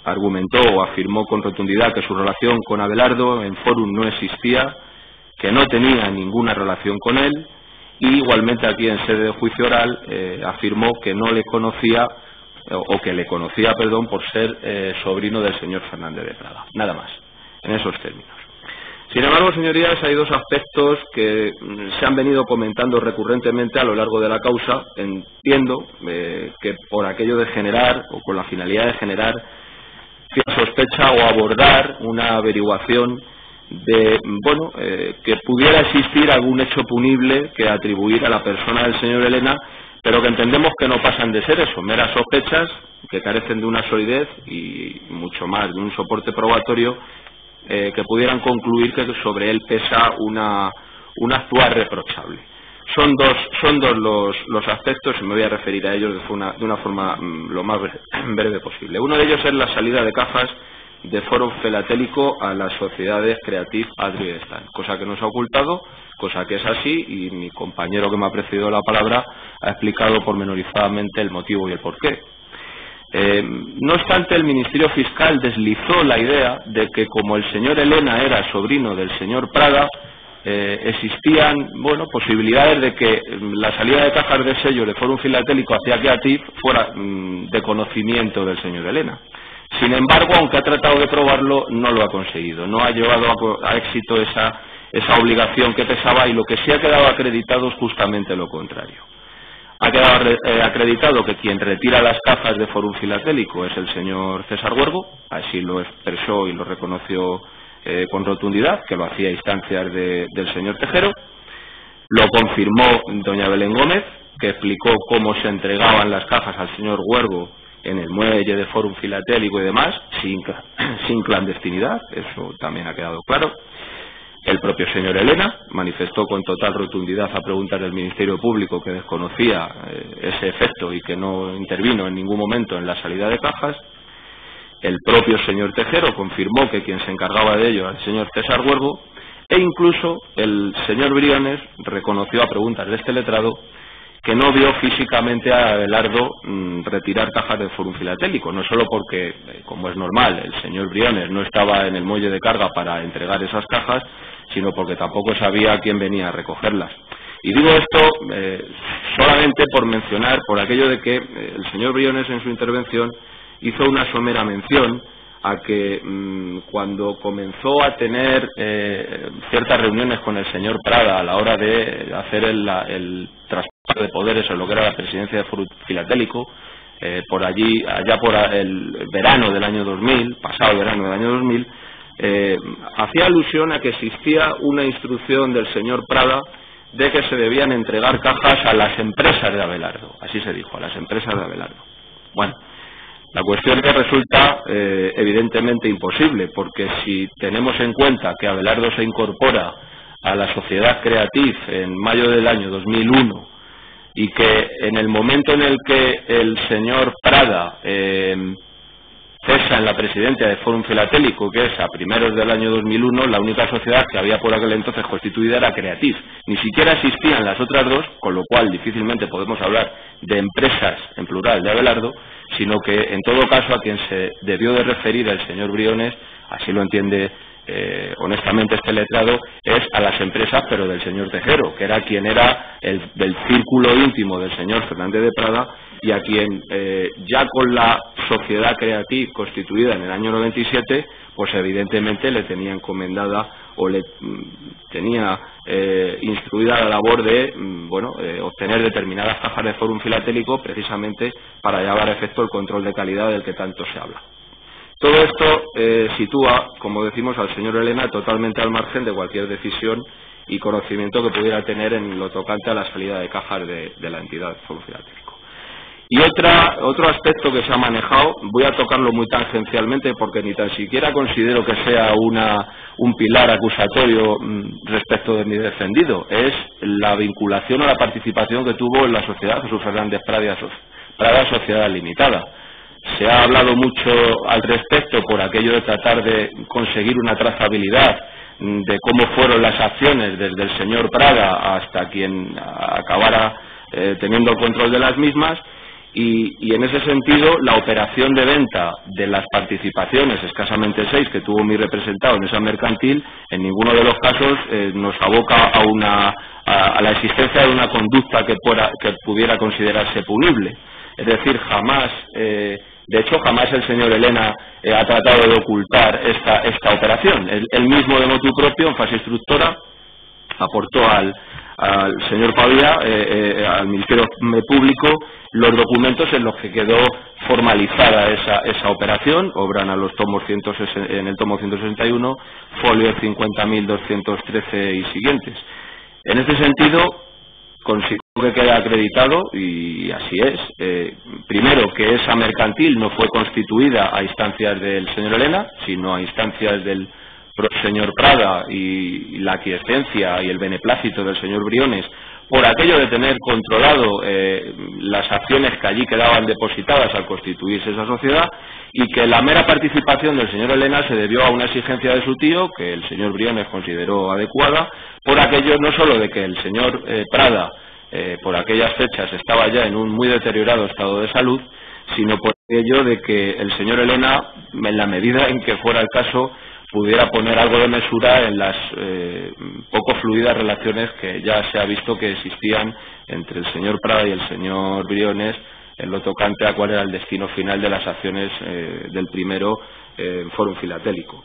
argumentó o afirmó con rotundidad que su relación con Abelardo en Fórum no existía, que no tenía ninguna relación con él y igualmente aquí en sede de juicio oral afirmó que no le conocía o que le conocía, perdón, por ser sobrino del señor Fernández de Prada. Nada más, en esos términos. Sin embargo, señorías, hay dos aspectos que se han venido comentando recurrentemente a lo largo de la causa. Entiendo que por aquello de generar, o con la finalidad de generar cierta sospecha o abordar una averiguación de, que pudiera existir algún hecho punible que atribuir a la persona del señor Elena, pero que entendemos que no pasan de ser eso, meras sospechas que carecen de una solidez y mucho más de un soporte probatorio que pudieran concluir que sobre él pesa un actuar reprochable. Son dos los aspectos y me voy a referir a ellos de una forma lo más breve posible. Uno de ellos es la salida de cajas de Fórum Filatélico a las sociedades Creative Adri Stan, cosa que no se ha ocultado, cosa que es así, y mi compañero que me ha precedido la palabra ha explicado pormenorizadamente el motivo y el porqué. No obstante, el Ministerio Fiscal deslizó la idea de que como el señor Elena era sobrino del señor Prada, existían posibilidades de que la salida de cajas de sellos de Fórum Filatélico hacia Creative fuera de conocimiento del señor Elena. Sin embargo, aunque ha tratado de probarlo, no lo ha conseguido. No ha llevado a éxito esa obligación que pesaba, y lo que sí ha quedado acreditado es justamente lo contrario. Ha quedado acreditado que quien retira las cajas de Fórum Filatélico es el señor César Huergo, así lo expresó y lo reconoció con rotundidad, que lo hacía a instancias del señor Tejero. Lo confirmó doña Belén Gómez, que explicó cómo se entregaban las cajas al señor Huergo en el muelle de Fórum Filatélico y demás, sin clandestinidad, eso también ha quedado claro. El propio señor Elena manifestó con total rotundidad a preguntas del Ministerio Público que desconocía ese efecto y que no intervino en ningún momento en la salida de cajas. El propio señor Tejero confirmó que quien se encargaba de ello era el señor César Huergo, e incluso el señor Briones reconoció a preguntas de este letrado que no vio físicamente a Abelardo retirar cajas del Fórum Filatélico, no solo porque, como es normal, el señor Briones no estaba en el muelle de carga para entregar esas cajas, sino porque tampoco sabía quién venía a recogerlas. Y digo esto solamente por mencionar, por aquello de que el señor Briones en su intervención hizo una somera mención a que cuando comenzó a tener ciertas reuniones con el señor Prada a la hora de hacer el traspaso de poderes en lo que era la presidencia de Fórum Filatélico, allá por el verano del año 2000, pasado verano del año 2000, hacía alusión a que existía una instrucción del señor Prada de que se debían entregar cajas a las empresas de Abelardo, así se dijo, a las empresas de Abelardo. Bueno, la cuestión que resulta evidentemente imposible, porque si tenemos en cuenta que Abelardo se incorpora a la sociedad Creative en mayo del año 2001 y que en el momento en el que el señor Prada cesa en la presidencia de Fórum Filatélico, que es a primeros del año 2001, la única sociedad que había por aquel entonces constituida era Creative. Ni siquiera existían las otras dos, con lo cual difícilmente podemos hablar de empresas en plural de Abelardo, sino que en todo caso a quien se debió de referir el señor Briones, así lo entiende honestamente este letrado, es a las empresas, pero del señor Tejero, que era quien era del círculo íntimo del señor Fernández de Prada, y a quien ya con la sociedad Creative constituida en el año 97, pues evidentemente le tenía encomendada o le tenía instruida la labor de obtener determinadas cajas de Fórum Filatélico, precisamente para llevar a efecto el control de calidad del que tanto se habla. Todo esto sitúa, como decimos, al señor Elena totalmente al margen de cualquier decisión y conocimiento que pudiera tener en lo tocante a la salida de cajas de la entidad Fórum Filatélico. Y otro aspecto que se ha manejado, voy a tocarlo muy tangencialmente porque ni tan siquiera considero que sea un pilar acusatorio respecto de mi defendido, es la vinculación o la participación que tuvo en la sociedad Jesús Fernández Prada Sociedad Limitada. Se ha hablado mucho al respecto por aquello de tratar de conseguir una trazabilidad de cómo fueron las acciones desde el señor Prada hasta quien acabara teniendo el control de las mismas, y en ese sentido la operación de venta de las participaciones, escasamente 6, que tuvo mi representado en esa mercantil, en ninguno de los casos nos aboca a la existencia de una conducta que pudiera considerarse punible. Es decir, jamás, de hecho, jamás el señor Elena ha tratado de ocultar esta operación. Él mismo, de motu propio, en fase instructora, aportó al señor Pavía, al Ministerio Público, los documentos en los que quedó formalizada esa operación. Obran a los tomos en el tomo 161, folio 50.213 y siguientes. En este sentido, consigo que queda acreditado, y así es, primero, que esa mercantil no fue constituida a instancias del señor Elena, sino a instancias del señor Prada y la aquiescencia y el beneplácito del señor Briones, por aquello de tener controlado las acciones que allí quedaban depositadas al constituirse esa sociedad, y que la mera participación del señor Elena se debió a una exigencia de su tío, que el señor Briones consideró adecuada, por aquello no solo de que el señor Prada, por aquellas fechas, estaba ya en un muy deteriorado estado de salud, sino por aquello de que el señor Elena, en la medida en que fuera el caso, pudiera poner algo de mesura en las poco fluidas relaciones que ya se ha visto que existían entre el señor Prada y el señor Briones en lo tocante a cuál era el destino final de las acciones del primero Fórum Filatélico.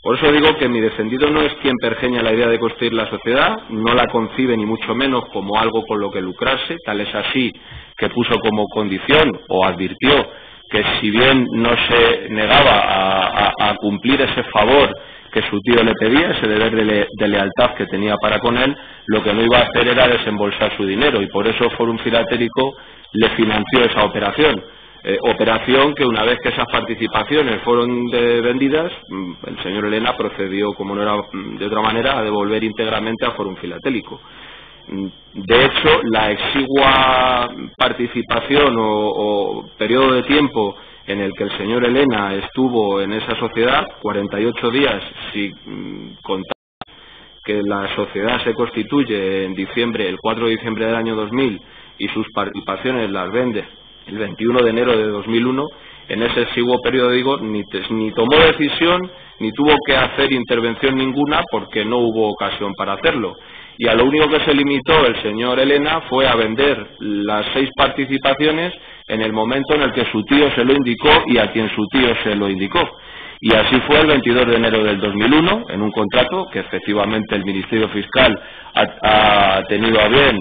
Por eso digo que mi defendido no es quien pergeña la idea de construir la sociedad, no la concibe ni mucho menos como algo con lo que lucrarse, tal es así que puso como condición o advirtió que si bien no se negaba a cumplir ese favor que su tío le pedía, ese deber de lealtad que tenía para con él, lo que no iba a hacer era desembolsar su dinero, y por eso Fórum Filatélico le financió esa operación. Operación que, una vez que esas participaciones fueron vendidas, el señor Elena procedió, como no era de otra manera, a devolver íntegramente a Fórum Filatélico. De hecho, la exigua participación o periodo de tiempo en el que el señor Elena estuvo en esa sociedad, 48 días, si contar que la sociedad se constituye en diciembre, el 4 de diciembre del año 2000, y sus participaciones las vende el 21 de enero de 2001, en ese exiguo periodo, digo, ni tomó decisión, ni tuvo que hacer intervención ninguna, porque no hubo ocasión para hacerlo. Y a lo único que se limitó el señor Elena fue a vender las 6 participaciones en el momento en el que su tío se lo indicó y a quien su tío se lo indicó. Y así fue el 22 de enero del 2001, en un contrato que efectivamente el Ministerio Fiscal ha tenido a bien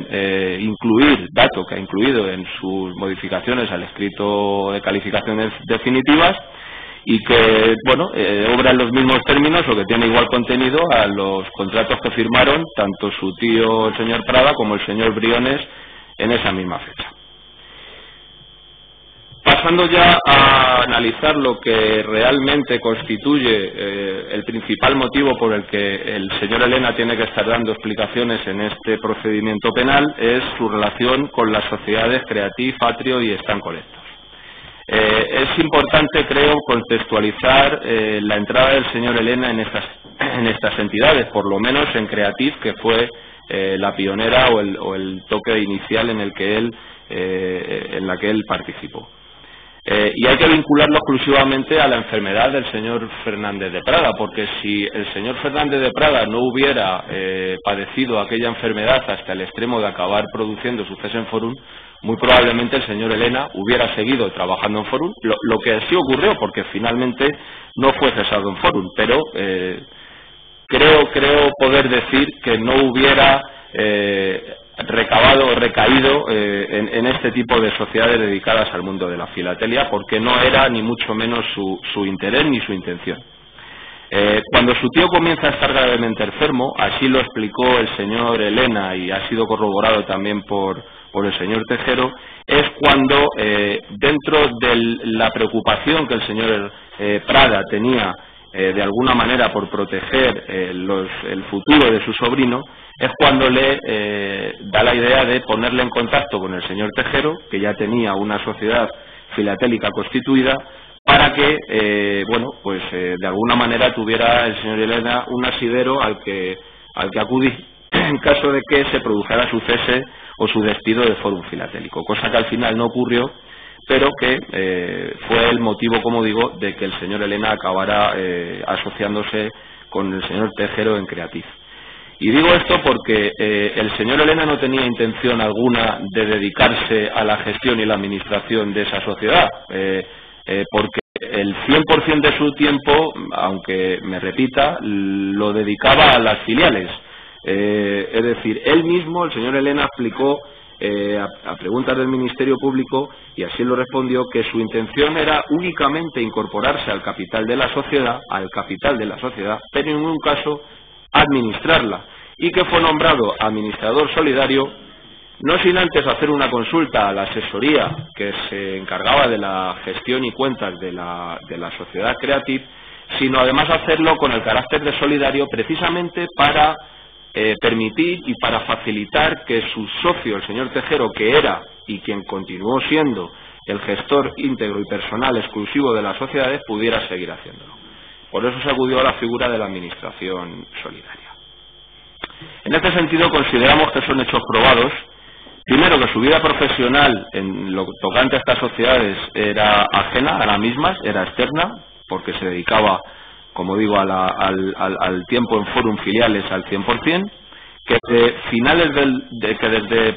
incluir, dato que ha incluido en sus modificaciones al escrito de calificaciones definitivas, y que, bueno, obra en los mismos términos o que tiene igual contenido a los contratos que firmaron tanto su tío, el señor Prada, como el señor Briones en esa misma fecha. Pasando ya a analizar lo que realmente constituye el principal motivo por el que el señor Elena tiene que estar dando explicaciones en este procedimiento penal, es su relación con las sociedades Creativ, Atrio y Stan Collectors. Es importante, creo, contextualizar la entrada del señor Elena en estas entidades, por lo menos en Creativ, que fue la pionera o el toque inicial en la que él participó. Y hay que vincularlo exclusivamente a la enfermedad del señor Fernández de Prada, porque si el señor Fernández de Prada no hubiera padecido aquella enfermedad hasta el extremo de acabar produciendo su cese en Fórum, muy probablemente el señor Elena hubiera seguido trabajando en Fórum, lo que sí ocurrió, porque finalmente no fue cesado en Fórum, pero creo poder decir que no hubiera recaído en este tipo de sociedades dedicadas al mundo de la filatelia, porque no era ni mucho menos su interés ni su intención. Cuando su tío comienza a estar gravemente enfermo, así lo explicó el señor Elena y ha sido corroborado también por el señor Tejero, es cuando dentro de la preocupación que el señor Prada tenía de alguna manera por proteger el futuro de su sobrino, es cuando le da la idea de ponerle en contacto con el señor Tejero, que ya tenía una sociedad filatélica constituida, para que, de alguna manera tuviera el señor Elena un asidero al que acudir en caso de que se produjera su cese o su despido de Fórum Filatélico, cosa que al final no ocurrió, pero que fue el motivo, como digo, de que el señor Elena acabara asociándose con el señor Tejero en Creative. Y digo esto porque el señor Elena no tenía intención alguna de dedicarse a la gestión y la administración de esa sociedad, porque el 100% de su tiempo, aunque me repita, lo dedicaba a las filiales. Es decir, él mismo, el señor Elena, explicó a preguntas del Ministerio Público, y así lo respondió, que su intención era únicamente incorporarse al capital de la sociedad, pero en ningún caso administrarla, y que fue nombrado administrador solidario no sin antes hacer una consulta a la asesoría que se encargaba de la gestión y cuentas de la sociedad Creative, sino además hacerlo con el carácter de solidario, precisamente para permitir y para facilitar que su socio, el señor Tejero, que era y quien continuó siendo el gestor íntegro y personal exclusivo de las sociedades, pudiera seguir haciéndolo. Por eso se acudió a la figura de la administración solidaria. En este sentido, consideramos que son hechos probados. Primero, que su vida profesional en lo tocante a estas sociedades era ajena a las mismas, era externa, porque se dedicaba, como digo, al tiempo en Forum filiales al 100%, que desde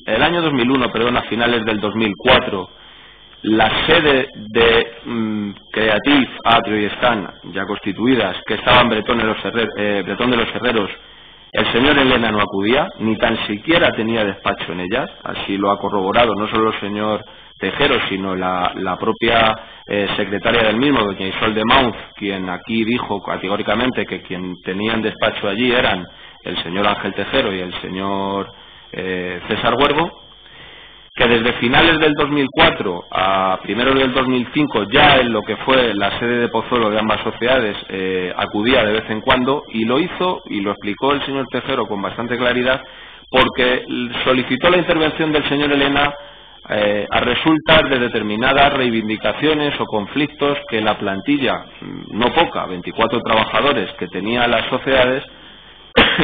el año 2001, a finales del 2004, la sede de Creative, Atrio y Stan, ya constituidas, que estaban en Bretón de los Herreros, el señor Elena no acudía, ni tan siquiera tenía despacho en ellas. Así lo ha corroborado no solo el señor Tejero, sino la propia secretaria del mismo, doña Isol de Mauns, quien aquí dijo categóricamente que quien tenían despacho allí eran el señor Ángel Tejero y el señor César Huergo, que desde finales del 2004 a primeros del 2005, ya en lo que fue la sede de Pozuelo de ambas sociedades, acudía de vez en cuando, y lo hizo y lo explicó el señor Tejero con bastante claridad, porque solicitó la intervención del señor Elena a resultas de determinadas reivindicaciones o conflictos que la plantilla, no poca, 24 trabajadores que tenía las sociedades,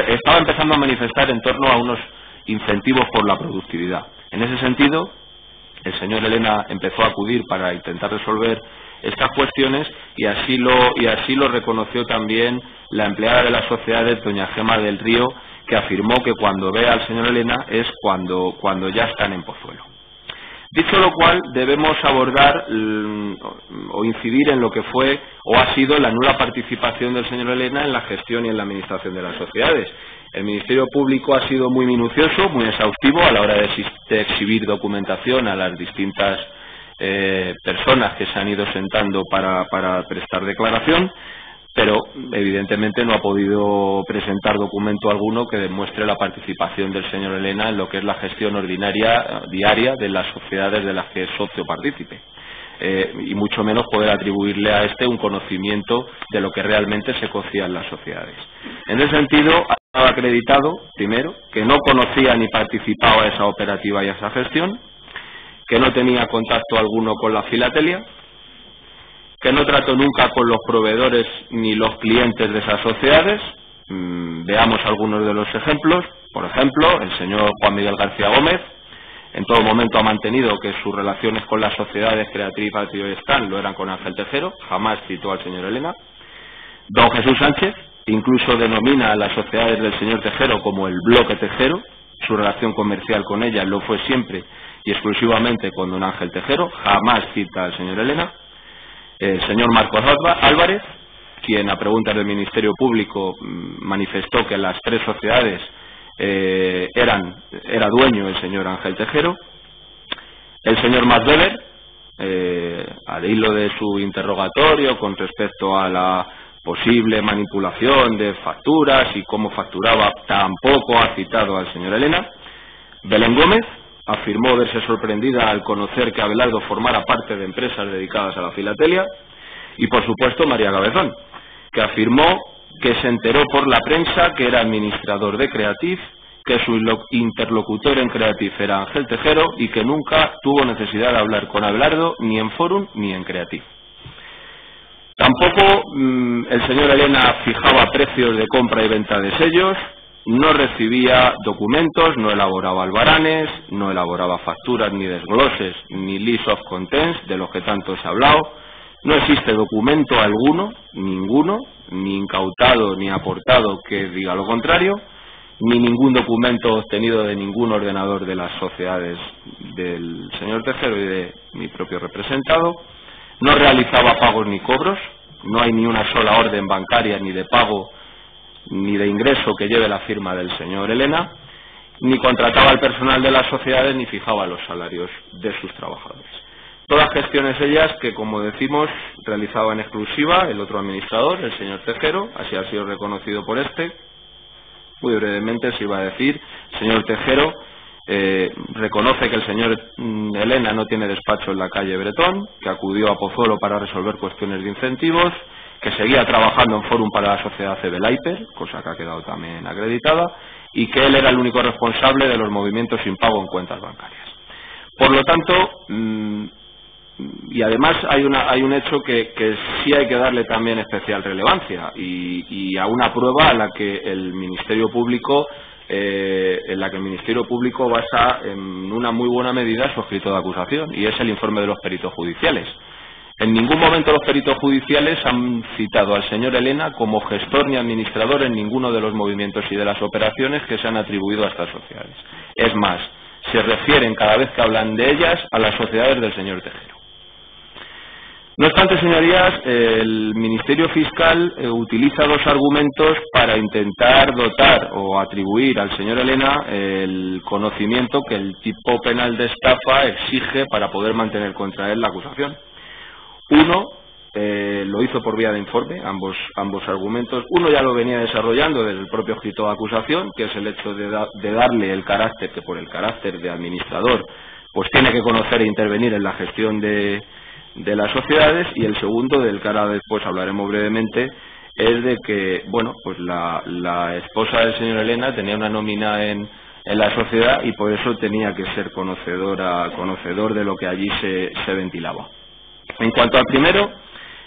estaba empezando a manifestar en torno a unos incentivos por la productividad. En ese sentido, el señor Elena empezó a acudir para intentar resolver estas cuestiones, y así lo reconoció también la empleada de las sociedades, doña Gema del Río, que afirmó que cuando ve al señor Elena es cuando ya están en Pozuelo. Dicho lo cual, debemos abordar o incidir en lo que fue o ha sido la nula participación del señor Elena en la gestión y en la administración de las sociedades. El Ministerio Público ha sido muy minucioso, muy exhaustivo a la hora de exhibir documentación a las distintas personas que se han ido sentando para prestar declaración, pero evidentemente no ha podido presentar documento alguno que demuestre la participación del señor Elena en lo que es la gestión ordinaria diaria de las sociedades de las que es socio partícipe. Y mucho menos poder atribuirle a este un conocimiento de lo que realmente se cocía en las sociedades. En ese sentido, ha acreditado, primero, que no conocía ni participaba a esa operativa y a esa gestión, que no tenía contacto alguno con la filatelia, que no trató nunca con los proveedores ni los clientes de esas sociedades. Veamos algunos de los ejemplos. Por ejemplo, el señor Juan Miguel García Gómez en todo momento ha mantenido que sus relaciones con las sociedades Creative, Atrio y Stan lo eran con Ángel Tejero, jamás citó al señor Elena. Don Jesús Sánchez incluso denomina a las sociedades del señor Tejero como el bloque Tejero. Su relación comercial con ellas lo fue siempre y exclusivamente con don Ángel Tejero, jamás cita al señor Elena. El señor Marcos Álvarez, quien a preguntas del Ministerio Público manifestó que las tres sociedades era dueño el señor Ángel Tejero. El señor Max Weber, al hilo de su interrogatorio con respecto a la posible manipulación de facturas y cómo facturaba, tampoco ha citado al señor Elena. Belén Gómez afirmó verse sorprendida al conocer que Abelardo formara parte de empresas dedicadas a la filatelia. Y por supuesto María Cabezón, que afirmó que se enteró por la prensa que era administrador de Creative, que su interlocutor en Creative era Ángel Tejero y que nunca tuvo necesidad de hablar con Abelardo ni en Forum ni en Creative. Tampoco el señor Elena fijaba precios de compra y venta de sellos, no recibía documentos, no elaboraba albaranes, no elaboraba facturas ni desgloses ni list of contents de los que tanto se ha hablado. No existe documento alguno, ninguno, ni incautado ni aportado que diga lo contrario, ni ningún documento obtenido de ningún ordenador de las sociedades del señor Tejero y de mi propio representado. No realizaba pagos ni cobros, no hay ni una sola orden bancaria ni de pago ni de ingreso que lleve la firma del señor Elena, ni contrataba al personal de las sociedades ni fijaba los salarios de sus trabajadores. Todas gestiones ellas que, como decimos, realizaba en exclusiva el otro administrador, el señor Tejero, así ha sido reconocido por este. Muy brevemente se iba a decir, el señor Tejero reconoce que el señor Elena no tiene despacho en la calle Bretón, que acudió a Pozuelo para resolver cuestiones de incentivos, que seguía trabajando en Fórum para la sociedad Cebelaiper, cosa que ha quedado también acreditada, y que él era el único responsable de los movimientos sin pago en cuentas bancarias. Por lo tanto, y además hay un hecho que sí hay que darle también especial relevancia y a una prueba a la que el Ministerio Público basa en una muy buena medida su escrito de acusación, y es el informe de los peritos judiciales. En ningún momento los peritos judiciales han citado al señor Elena como gestor ni administrador en ninguno de los movimientos y de las operaciones que se han atribuido a estas sociedades. Es más, se refieren cada vez que hablan de ellas a las sociedades del señor Tejero. No obstante, señorías, el Ministerio Fiscal utiliza dos argumentos para intentar dotar o atribuir al señor Elena el conocimiento que el tipo penal de estafa exige para poder mantener contra él la acusación. Uno lo hizo por vía de informe, ambos argumentos. Uno ya lo venía desarrollando desde el propio escrito de acusación, que es el hecho de darle el carácter, que por el carácter de administrador, pues tiene que conocer e intervenir en la gestión de las sociedades. Y el segundo, del que ahora después hablaremos brevemente, es de que, bueno, pues la esposa del señor Elena tenía una nómina en la sociedad y por eso tenía que ser conocedor de lo que allí se ventilaba. En cuanto al primero,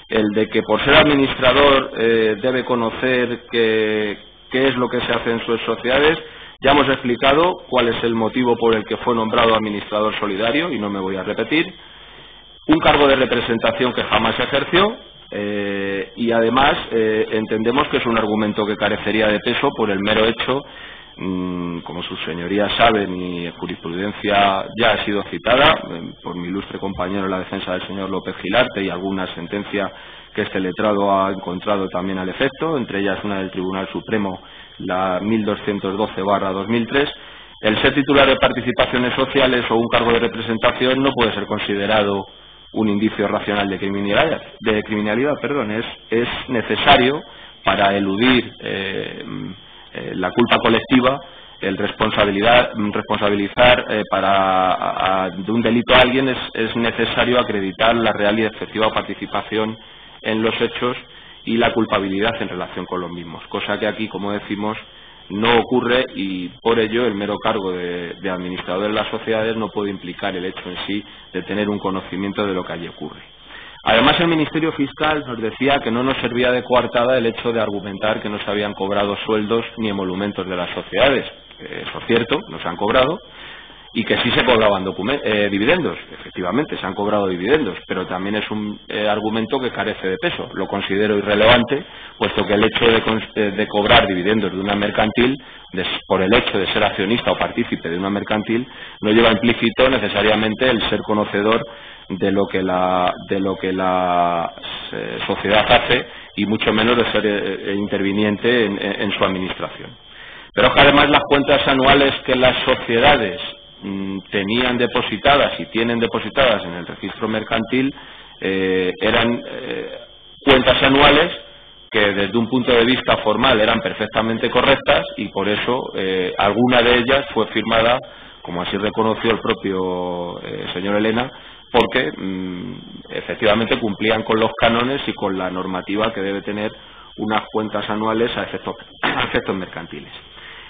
el de que por ser administrador debe conocer qué es lo que se hace en sus sociedades, ya hemos explicado cuál es el motivo por el que fue nombrado administrador solidario y no me voy a repetir. Un cargo de representación que jamás ejerció y además entendemos que es un argumento que carecería de peso por el mero hecho, como sus señorías saben y jurisprudencia ya ha sido citada por mi ilustre compañero en la defensa del señor López Gilarte y alguna sentencia que este letrado ha encontrado también al efecto, entre ellas una del Tribunal Supremo, la 1212/2003, el ser titular de participaciones sociales o un cargo de representación no puede ser considerado un indicio racional de criminalidad, es necesario para eludir la culpa colectiva, el responsabilizar de un delito a alguien es necesario acreditar la real y efectiva participación en los hechos y la culpabilidad en relación con los mismos, cosa que aquí, como decimos, no ocurre y por ello el mero cargo de administrador de las sociedades no puede implicar el hecho en sí de tener un conocimiento de lo que allí ocurre. Además, el Ministerio Fiscal nos decía que no nos servía de coartada el hecho de argumentar que no se habían cobrado sueldos ni emolumentos de las sociedades. Eso es cierto, no se han cobrado, y que sí se cobraban dividendos. Efectivamente, se han cobrado dividendos, pero también es un argumento que carece de peso. Lo considero irrelevante, puesto que el hecho de cobrar dividendos de una mercantil, por el hecho de ser accionista o partícipe de una mercantil, no lleva implícito necesariamente el ser conocedor de lo que la sociedad hace y mucho menos de ser interviniente en su administración. Pero que además las cuentas anuales que las sociedades tenían depositadas y tienen depositadas en el registro mercantil eran cuentas anuales que desde un punto de vista formal eran perfectamente correctas y por eso alguna de ellas fue firmada, como así reconoció el propio señor Elena, porque efectivamente cumplían con los cánones y con la normativa que debe tener unas cuentas anuales a efectos mercantiles.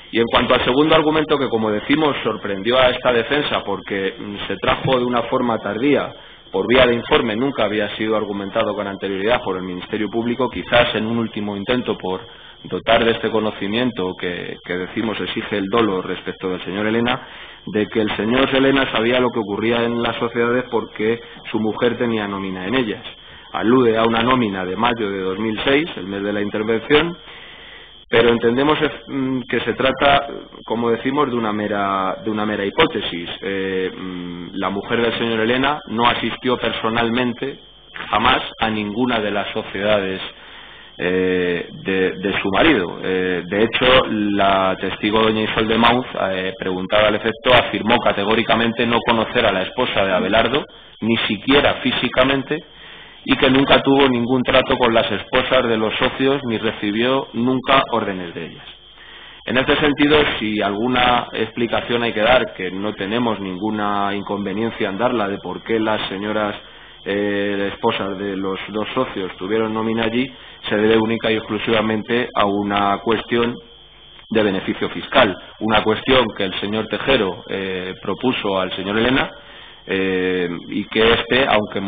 Y en cuanto al segundo argumento, que como decimos sorprendió a esta defensa porque se trajo de una forma tardía, por vía de informe, nunca había sido argumentado con anterioridad por el Ministerio Público, quizás en un último intento por dotar de este conocimiento que decimos exige el dolo respecto del señor Elena, de que el señor Elena sabía lo que ocurría en las sociedades porque su mujer tenía nómina en ellas. Alude a una nómina de mayo de 2006, el mes de la intervención, pero entendemos que se trata, como decimos, de una mera hipótesis. La mujer del señor Elena no asistió personalmente jamás a ninguna de las sociedades de su marido. De hecho, la testigo doña Isolde Mauz, preguntada al efecto, afirmó categóricamente no conocer a la esposa de Abelardo, ni siquiera físicamente, y que nunca tuvo ningún trato con las esposas de los socios ni recibió nunca órdenes de ellas. En este sentido, si alguna explicación hay que dar, que no tenemos ninguna inconveniencia en darla de por qué las señoras esposas de los dos socios tuvieron nómina allí, se debe única y exclusivamente a una cuestión de beneficio fiscal, una cuestión que el señor Tejero propuso al señor Elena, y que aunque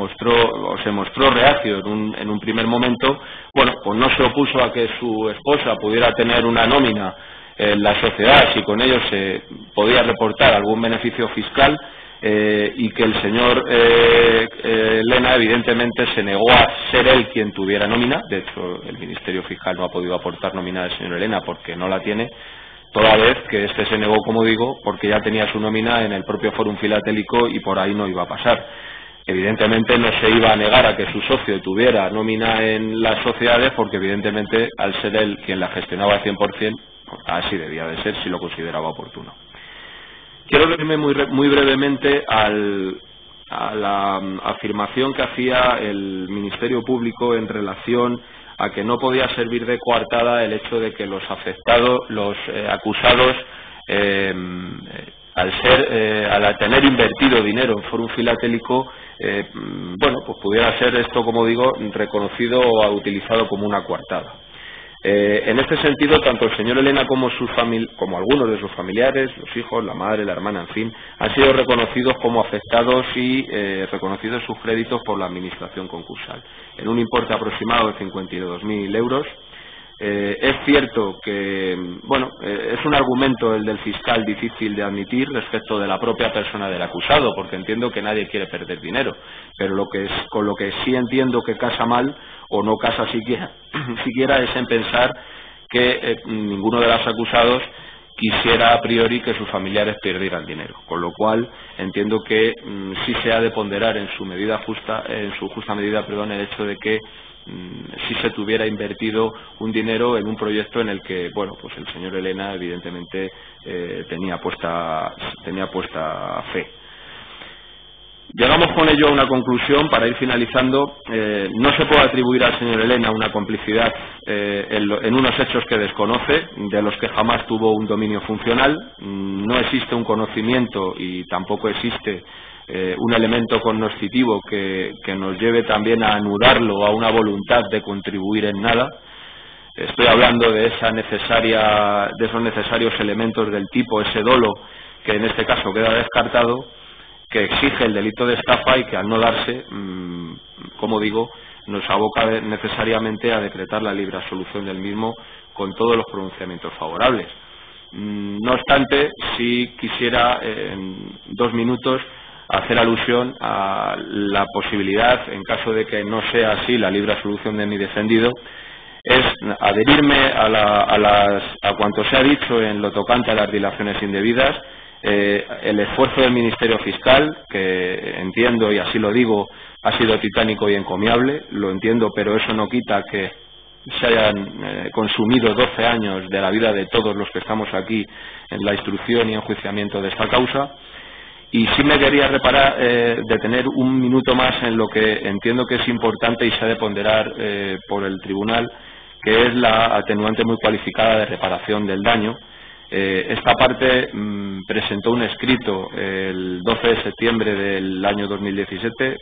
se mostró reacio en un primer momento, bueno, pues no se opuso a que su esposa pudiera tener una nómina en la sociedad si con ello se podía reportar algún beneficio fiscal, y que el señor Elena evidentemente se negó a ser él quien tuviera nómina. De hecho, el Ministerio Fiscal no ha podido aportar nómina del señor Elena porque no la tiene, toda vez que se negó, como digo, porque ya tenía su nómina en el propio Fórum Filatélico y por ahí no iba a pasar. Evidentemente no se iba a negar a que su socio tuviera nómina en las sociedades porque evidentemente al ser él quien la gestionaba al 100%, así debía de ser si lo consideraba oportuno. Quiero referirme muy brevemente a la afirmación que hacía el Ministerio Público en relación a que no podía servir de coartada el hecho de que los afectados, los acusados, al tener invertido dinero en Fórum Filatélico, bueno, pues pudiera ser esto, como digo, reconocido o utilizado como una coartada. En este sentido, tanto el señor Elena como algunos de sus familiares, los hijos, la madre, la hermana, en fin, han sido reconocidos como afectados y reconocidos sus créditos por la Administración concursal, en un importe aproximado de 52.000 euros. Es cierto que, bueno, es un argumento el del fiscal difícil de admitir respecto de la propia persona del acusado, porque entiendo que nadie quiere perder dinero, pero con lo que sí entiendo que casa mal, o no casa siquiera es en pensar que ninguno de los acusados quisiera a priori que sus familiares perdieran dinero, con lo cual entiendo que sí se ha de ponderar en su justa medida, el hecho de que si se tuviera invertido un dinero en un proyecto en el que, bueno, pues el señor Elena evidentemente tenía puesta fe. Llegamos con ello a una conclusión para ir finalizando. No se puede atribuir al señor Elena una complicidad en unos hechos que desconoce, de los que jamás tuvo un dominio funcional. No existe un conocimiento y tampoco existe un elemento cognoscitivo que nos lleve también a anudarlo a una voluntad de contribuir en nada. Estoy hablando de esos necesarios elementos del tipo, ese dolo, que en este caso queda descartado, que exige el delito de estafa y que al no darse, como digo, nos aboca necesariamente a decretar la libre absolución del mismo con todos los pronunciamientos favorables. No obstante, sí quisiera en 2 minutos hacer alusión a la posibilidad, en caso de que no sea así la libre absolución de mi defendido, es adherirme a cuanto se ha dicho en lo tocante a las dilaciones indebidas. El esfuerzo del Ministerio Fiscal, que entiendo y así lo digo, ha sido titánico y encomiable, lo entiendo, pero eso no quita que se hayan consumido 12 años de la vida de todos los que estamos aquí en la instrucción y enjuiciamiento de esta causa. Y sí me quería detener un minuto más en lo que entiendo que es importante y se ha de ponderar por el tribunal, que es la atenuante muy cualificada de reparación del daño. Esta parte presentó un escrito el 12 de septiembre del año 2017,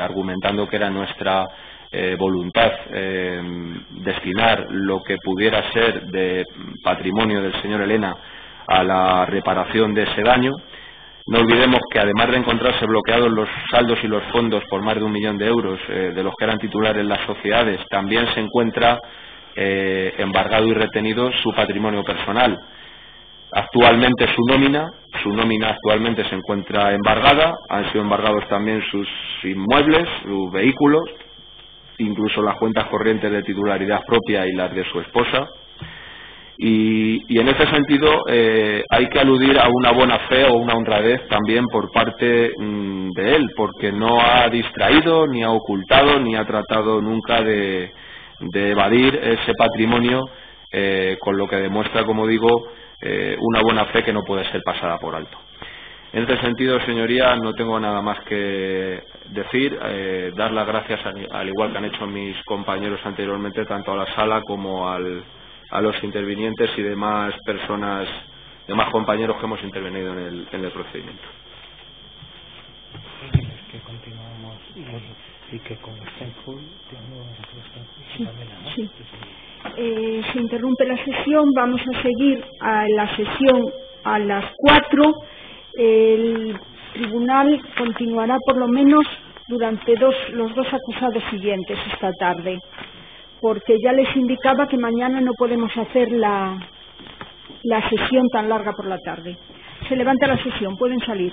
argumentando que era nuestra voluntad destinar lo que pudiera ser de patrimonio del señor Elena a la reparación de ese daño. No olvidemos que además de encontrarse bloqueados los saldos y los fondos por más de 1 millón de euros de los que eran titulares las sociedades, también se encuentra embargado y retenido su patrimonio personal. Actualmente su nómina actualmente se encuentra embargada, han sido embargados también sus inmuebles, sus vehículos, incluso las cuentas corrientes de titularidad propia y las de su esposa. Y en ese sentido hay que aludir a una buena fe o una honradez también por parte de él, porque no ha distraído, ni ha ocultado, ni ha tratado nunca de evadir ese patrimonio, con lo que demuestra, como digo, una buena fe que no puede ser pasada por alto. En este sentido, señoría, no tengo nada más que decir, dar las gracias, al igual que han hecho mis compañeros anteriormente, tanto a la sala como a los intervinientes y demás personas, demás compañeros que hemos intervenido en el procedimiento. Que continuamos y que con Stenful sí. Se interrumpe la sesión, vamos a seguir a la sesión a las 4. El tribunal continuará por lo menos durante los dos acusados siguientes esta tarde, porque ya les indicaba que mañana no podemos hacer la sesión tan larga por la tarde. Se levanta la sesión, pueden salir.